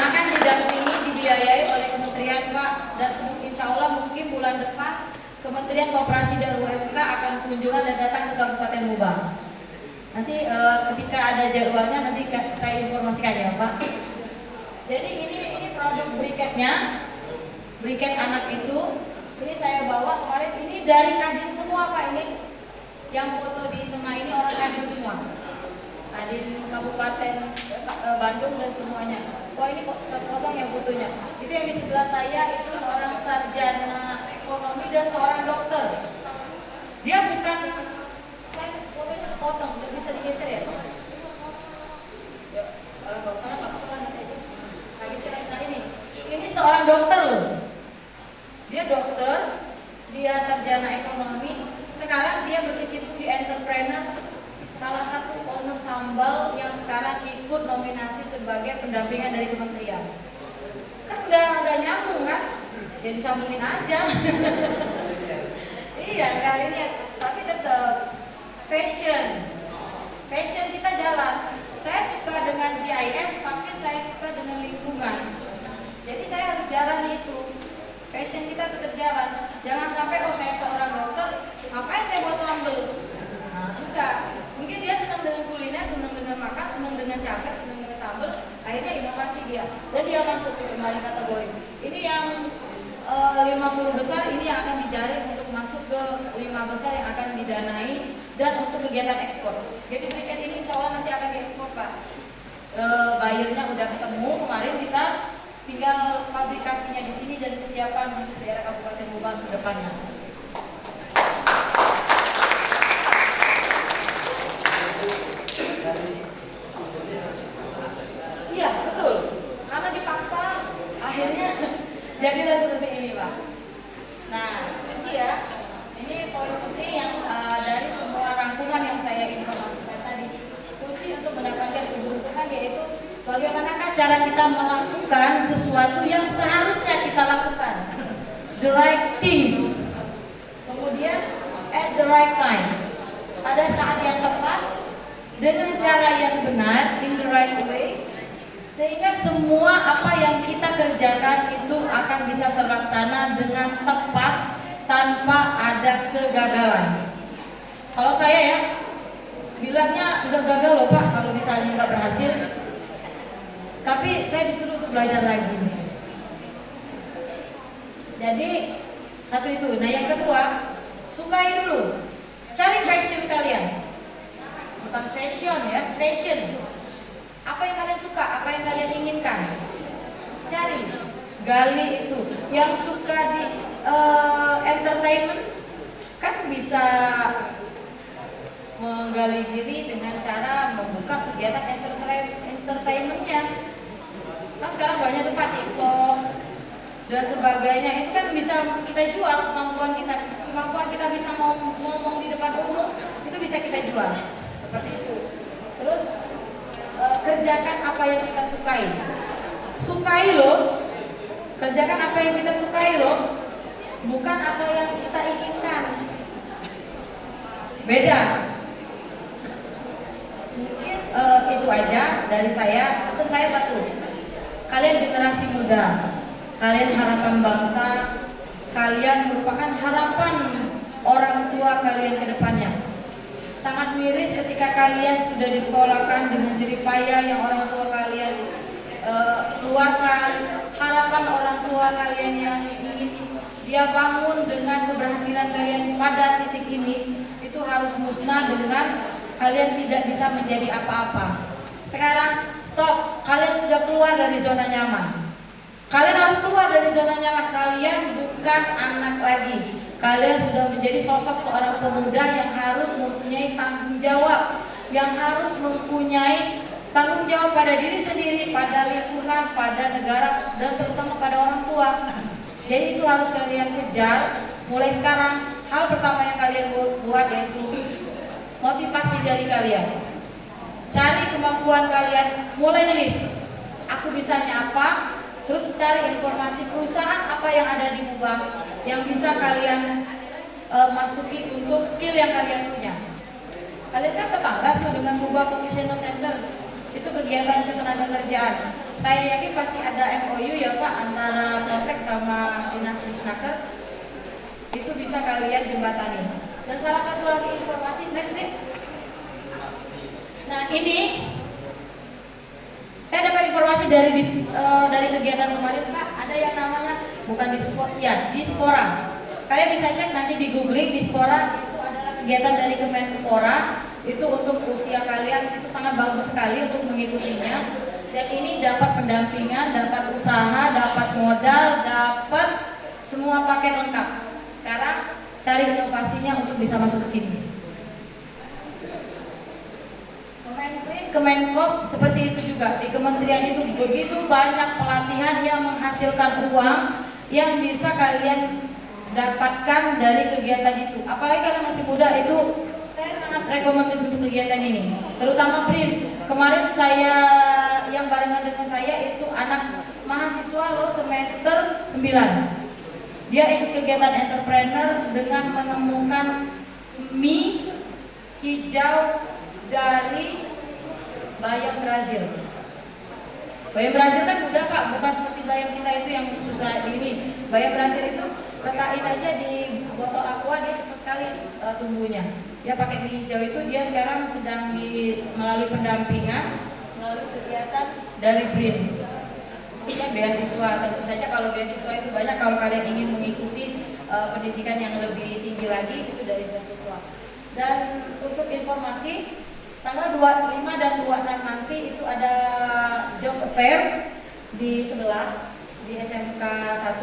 akan didampingi, dibiayai oleh Kementerian Pak, dan insya Allah mungkin bulan depan Kementerian Koperasi dan UMK akan kunjungan dan datang ke Kabupaten Muba. Nanti ketika ada jadwalnya nanti saya informasikan ya Pak. Jadi ini produk briketnya. Briket anak itu, ini saya bawa kemarin, ini dari Kadin semua Pak ini. Yang foto di tengah ini orang Kadin semua. Kadin Kabupaten Bandung dan semuanya. Wah, ini potong yang fotonya. Itu yang di sebelah saya itu seorang sarjana ekonomi dan seorang dokter. Dia bukan, saya fotonya potong, bisa digeser ya? Kalau nggak salah nggak apa-apa nanti aja. Nah ini seorang dokter loh. Dia dokter, dia sarjana ekonomi. Sekarang dia berkecimpung di entrepreneur, salah satu owner sambal yang sekarang ikut nominasi sebagai pendampingan dari kementerian. Kan nggak nyambung kan? Ya disambungin aja. Iya kali ini, tapi tetap fashion kita jalan. Saya suka dengan GIS, tapi saya suka dengan lingkungan. Jadi saya harus jalan itu. Fashion kita tetap jalan. Jangan sampai saya seorang dokter, ngapain saya buat sambal? Nah, enggak. Mungkin dia senang dengan kuliner, senang dengan makan, senang dengan cabai, senang dengan sambal. Akhirnya inovasi dia. Dan dia masuk ke kemarin kategori. Ini yang 50 besar, ini yang akan dijaring untuk masuk ke 5 besar yang akan didanai dan untuk kegiatan ekspor. Jadi briket ini insya Allah nanti akan diekspor Pak. Bayarnya udah ketemu, kemarin kita tinggal fabrikasinya di sini dan kesiapan untuk daerah Kabupaten Bubang ke depannya. Iya betul, karena dipaksa akhirnya jadilah seperti ini Pak. Nah kunci ya, ini poin penting yang dari semua rangkuman yang saya informasikan tadi. Kunci untuk mendapatkan keberuntungan yaitu bagaimanakah cara kita melakukan sesuatu yang seharusnya kita lakukan. The right things. Kemudian at the right time. Pada saat yang tepat, dengan cara yang benar, in the right way, sehingga semua apa yang kita kerjakan itu akan bisa terlaksana dengan tepat tanpa ada kegagalan. Kalau saya ya bilangnya nggak gagal loh Pak kalau misalnya nggak berhasil, tapi saya disuruh untuk belajar lagi. Jadi satu itu. Nah yang kedua, sukai dulu, cari fashion kalian. Bukan fashion ya, fashion. Apa yang kalian suka, apa yang kalian inginkan, cari, gali itu. Yang suka di entertainment kan bisa menggali diri dengan cara membuka kegiatan entertainmentnya. Kan sekarang banyak tempat TikTok dan sebagainya, itu kan bisa kita jual kemampuan kita bisa ngomong di depan umum, itu bisa kita jual seperti itu. Terus kerjakan apa yang kita sukai loh, kerjakan apa yang kita sukai loh, bukan apa yang kita inginkan. Beda. Mungkin itu aja dari saya. Pesan saya satu, kalian generasi muda, kalian harapan bangsa, kalian merupakan harapan orang tua kalian ke depannya. Sangat miris ketika kalian sudah disekolahkan dengan jerih payah yang orang tua kalian keluarkan, harapan orang tua kalian yang ingin dia bangun dengan keberhasilan kalian pada titik ini, itu harus musnah dengan kalian tidak bisa menjadi apa-apa. Sekarang stop, kalian sudah keluar dari zona nyaman. Kalian harus keluar dari zona nyaman. Kalian bukan anak lagi. Kalian sudah menjadi sosok seorang pemuda yang harus mempunyai tanggung jawab, yang harus mempunyai tanggung jawab pada diri sendiri, pada lingkungan, pada negara, dan terutama pada orang tua. Jadi itu harus kalian kejar mulai sekarang. Hal pertama yang kalian buat yaitu motivasi dari kalian. Cari kemampuan kalian, mulai list. Aku bisanya apa? Terus cari informasi perusahaan apa yang ada di Mubang yang bisa kalian masuki untuk skill yang kalian punya. Kalian kan tetangga dengan Mubang Vocational Center, itu kegiatan ketenagakerjaan. Saya yakin pasti ada MOU ya Pak antara Protek sama Dinas Disnaker, itu bisa kalian jembatani. Dan salah satu lagi informasi, next nih. Nah ini saya dapat informasi dari kegiatan kemarin Pak, ada yang namanya bukan dispora. Kalian bisa cek nanti di googling dispora, itu adalah kegiatan dari Kemenpora itu untuk usia kalian itu sangat bagus sekali untuk mengikutinya. Dan ini dapat pendampingan, dapat usaha, dapat modal, dapat semua paket lengkap. Sekarang cari inovasinya untuk bisa masuk ke sini. Kemenkop seperti itu juga, di kementerian itu begitu banyak pelatihan yang menghasilkan uang yang bisa kalian dapatkan dari kegiatan itu. Apalagi kalian masih muda, itu saya sangat rekomendasi untuk kegiatan ini, terutama BRIN. Kemarin saya yang barengan dengan saya itu anak mahasiswa loh, semester 9. Dia ikut kegiatan entrepreneur dengan menemukan mie hijau dari bayam Brazil. Bayam Brazil kan mudah Pak, bukan seperti bayam kita itu yang susah ini. Bayam Brazil itu letakin aja di botol aqua, dia cepat sekali tumbuhnya. Dia pakai mie hijau itu, dia sekarang sedang melalui pendampingan, melalui kegiatan dari BRIN. Ini kan beasiswa, tentu saja kalau beasiswa itu banyak, kalau kalian ingin mengikuti pendidikan yang lebih tinggi lagi itu dari beasiswa. Dan untuk informasi, tanggal 25 dan 26 nanti itu ada job fair di sebelah di SMK 1.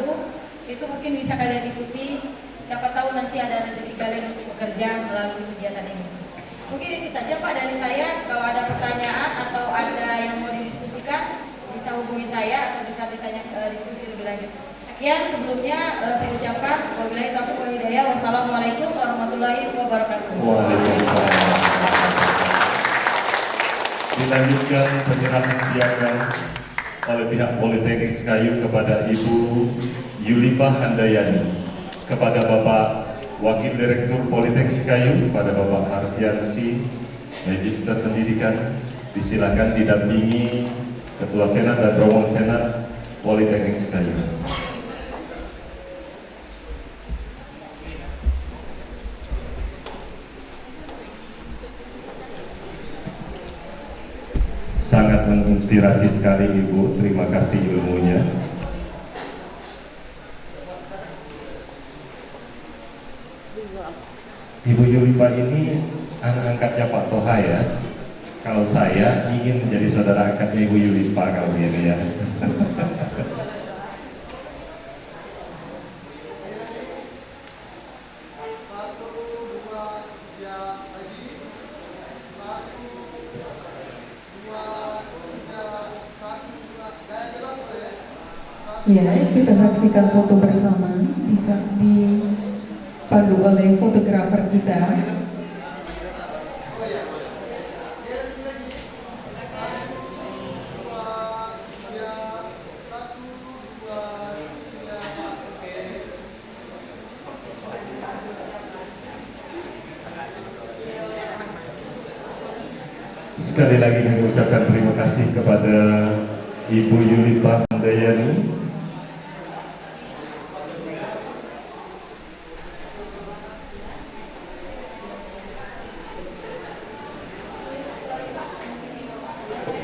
Itu mungkin bisa kalian ikuti. Siapa tahu nanti ada rezeki kalian untuk bekerja melalui kegiatan ini. Mungkin itu saja Pak dari saya. Kalau ada pertanyaan atau ada yang mau didiskusikan, bisa hubungi saya atau bisa ditanya diskusi lebih lanjut. Sekian sebelumnya saya ucapkan wabillahi taufiq wal hidayah. Wassalamualaikum warahmatullahi wabarakatuh. Waalaikumsalam. Dilanjutkan penyerahan piagam oleh pihak Politeknik Kayu kepada Ibu Yulipah Handayani, kepada Bapak Wakil Direktur Politeknik Kayu, kepada Bapak Hardiansi, Magister Pendidikan, disilakan didampingi Ketua Senat dan Rombongan Senat Politeknik Kayu. Sangat menginspirasi sekali Ibu, terima kasih ilmunya. Ibu Yulipah ini anak angkatnya Pak Toha ya. Kalau saya ingin menjadi saudara angkatnya Ibu Yulipah kalau ini ya. Ya, kita saksikan foto bersama dipandu oleh fotografer kita. Sekali lagi kami ucapkan terima kasih kepada Ibu Yulipah Handayani.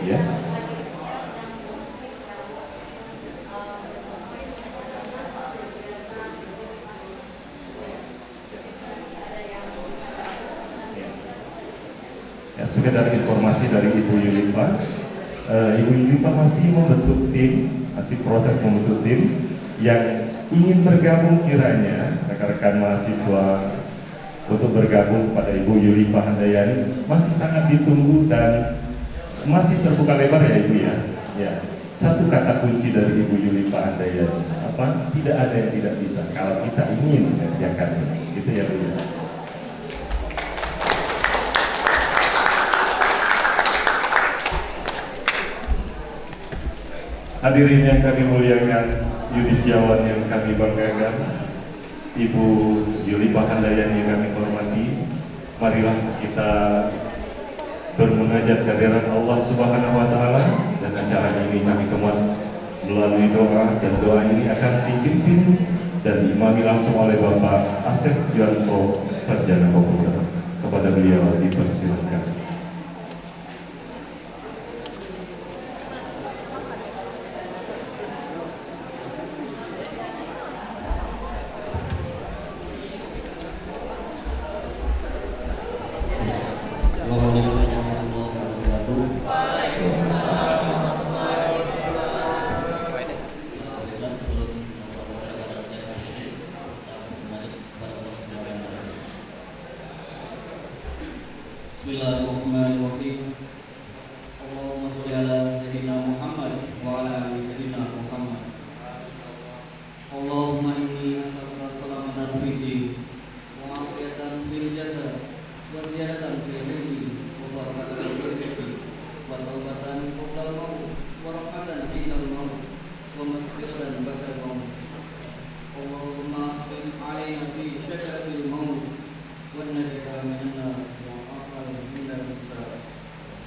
Ya. Ya, sekedar informasi dari Ibu Yulipah. Ibu Yulipah masih membentuk tim, masih proses membentuk tim yang ingin bergabung kiranya rekan-rekan mahasiswa untuk bergabung pada Ibu Yulipah Handayani masih sangat ditunggu dan masih terbuka lebar ya Ibu ya. Ya, satu kata kunci dari Ibu Yulipah Handayani, apa? Tidak ada yang tidak bisa kalau kita ingin mengerjakannya. Gitu ya Bu ya. Hadirin yang kami muliakan, yudisiawan yang kami banggakan, Ibu Yulipah Handayani yang kami hormati, marilah kita bermunajat kehadirat Allah Subhanahu wa taala, dan acara ini kami kemas melalui doa, dan doa ini akan dipimpin dan diimami langsung oleh Bapak Asep Yuanto Sarjana Komputer. Kepada beliau dipersilakan.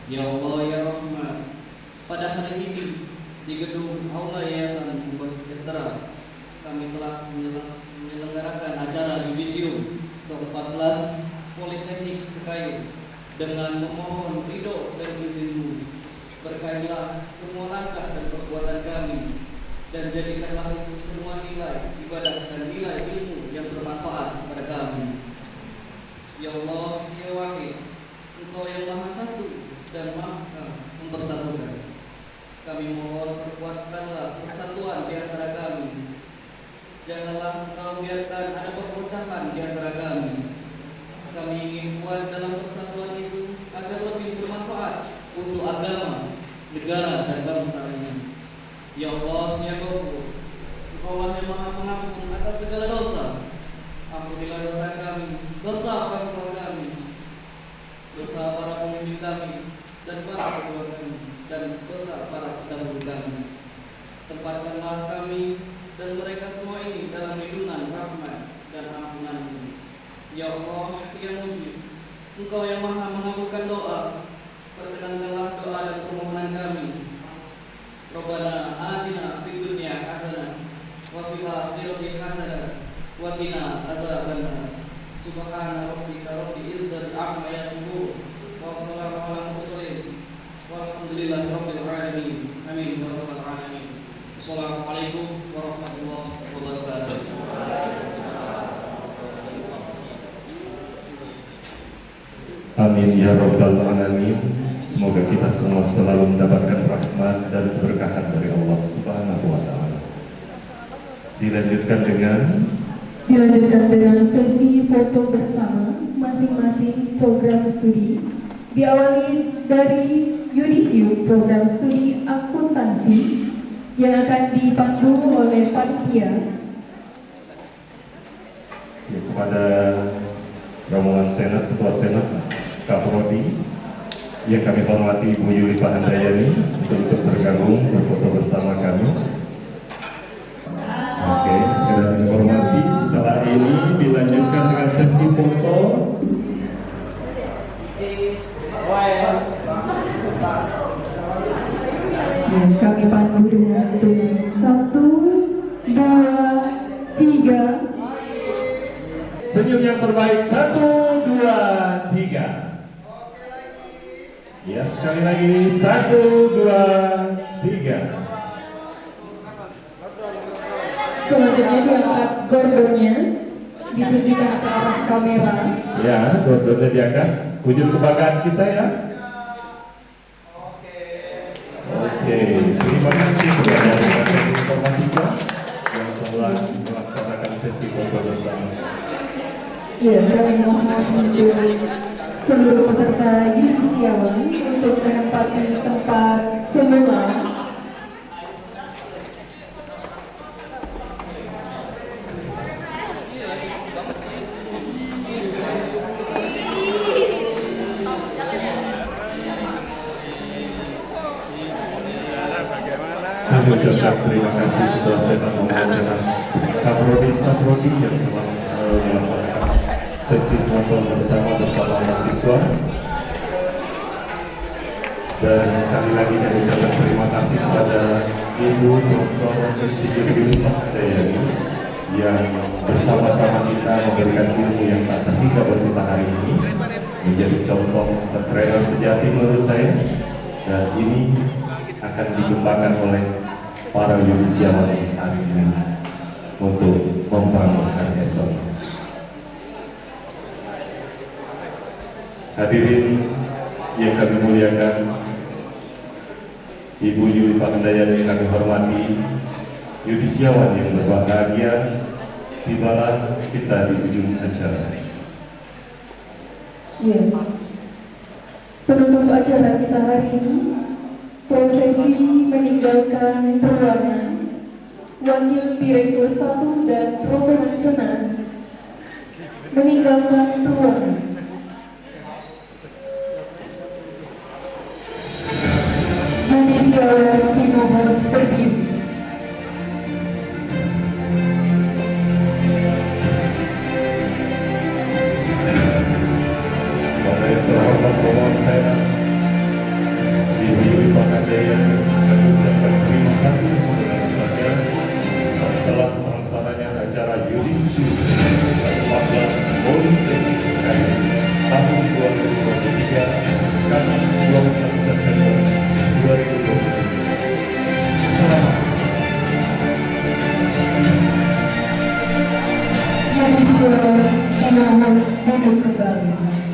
Ya Allah ya Rahman, pada hari ini di gedung Aula Yayasan Pembawa Sejahtera kami telah menyelenggarakan acara yudisium ke-14 Politeknik Sekayu dengan memohon ridho dan izinmu. Berkahilah semua langkah dan perbuatan kami, dan jadikanlah itu semua nilai ibadah dan nilai ilmu yang bermanfaat kepada kami. Ya Allah, ya Wahid, Engkau yang Maha Satu dan Maha Mempersatukan. Kami mohon perkuatkanlah persatuan di antara kami. Janganlah Engkau biarkan ada perpecahan di antara kami. Kami ingin kuat dalam persatuan itu agar lebih bermanfaat untuk agama, negara, dan bangsa ini. Ya Allah, ya Ghafur, Engkaulah yang Maha Pengampun atas segala dosa. Ampunilah dosa kami, dosa orang tua kami, dosa para pemimpin kami, dan para kedua kami, dan dosa para pendahulu kami. Tempatkanlah kami dan mereka semua ini dalam lindungan rahmat dan ampunan-Mu. Ya Allah, ya Mujib, Engkau yang Maha mengabulkan doa, perkenankanlah doa dan permohonan kami. Rabbana atina fid dunya hasanah wa fil akhirati hasanah wa qina adzabannar. Subhana rabbika rabbil izzati amma yasifun wa salamun alal mursalin walhamdulillahi rabbil alamin. Amin ya rabbal alamin. Assalamualaikum warahmatullahi wabarakatuh. Amin ya rabbal alamin. Semoga kita semua selalu mendapatkan rahmat dan keberkahan dari Allah Subhanahu wa taala. Dilanjutkan dengan sesi foto bersama masing-masing program studi. Diawali dari yudisium program studi akuntansi yang akan dipandu oleh panitia. Kepada rombongan Senat, Ketua Senat Kaprodi yang kami hormati Ibu Yuli Pahandayani untuk ikut bergabung berfoto bersama kami. Oke, sekedar informasi, setelah ini dilanjutkan dengan sesi foto. Yang kami pandu dengan 1, 2, 3. Senyum yang terbaik 1, 2, 3. Ya, sekali lagi 1, 2, 3. Selanjutnya diangkat gordonnya, ditunjukkan ke arah kamera. Ya, gordonnya diangkat. Wujud kebanggaan kita ya. Oke, terima kasih kepada rekan-rekan informatika yang telah melaksanakan sesi foto bersama. Ya, kami mohon untuk seluruh peserta yudisiawan untuk menempati tempat semula. Kami ucapkan terima kasih kepada Senat Pembawa Senat Kaprodi yang telah melaksanakan sesi foto bersama mahasiswa. Dan sekali lagi kami ucapkan terima kasih kepada Ibu Dr. Insinyur Yuli Pahandayani yang bersama-sama kita memberikan ilmu yang tak terhingga buat kita hari ini, menjadi contoh trainer sejati menurut saya, dan ini akan dikembangkan oleh para yudisiawan hari ini untuk membangunkan esok. Hadirin yang kami muliakan, Ibu Yuli Pahandayani yang kami hormati, yudisiawan yang berbahagia, tibalah kita di ujung acara. Ya, penutup acara kita hari ini, prosesi meninggalkan ruangan Wakil Direktur 1 dan rombongan senat meninggalkan ruangan. Yudisiawan dimohon berdiri. Pada yang terhormat rombongan senat Yudisium ke-14 Politeknik Senayan tahun 2023 Kamis 21 September 2023. Selamat. Yang dimohon duduk kembali.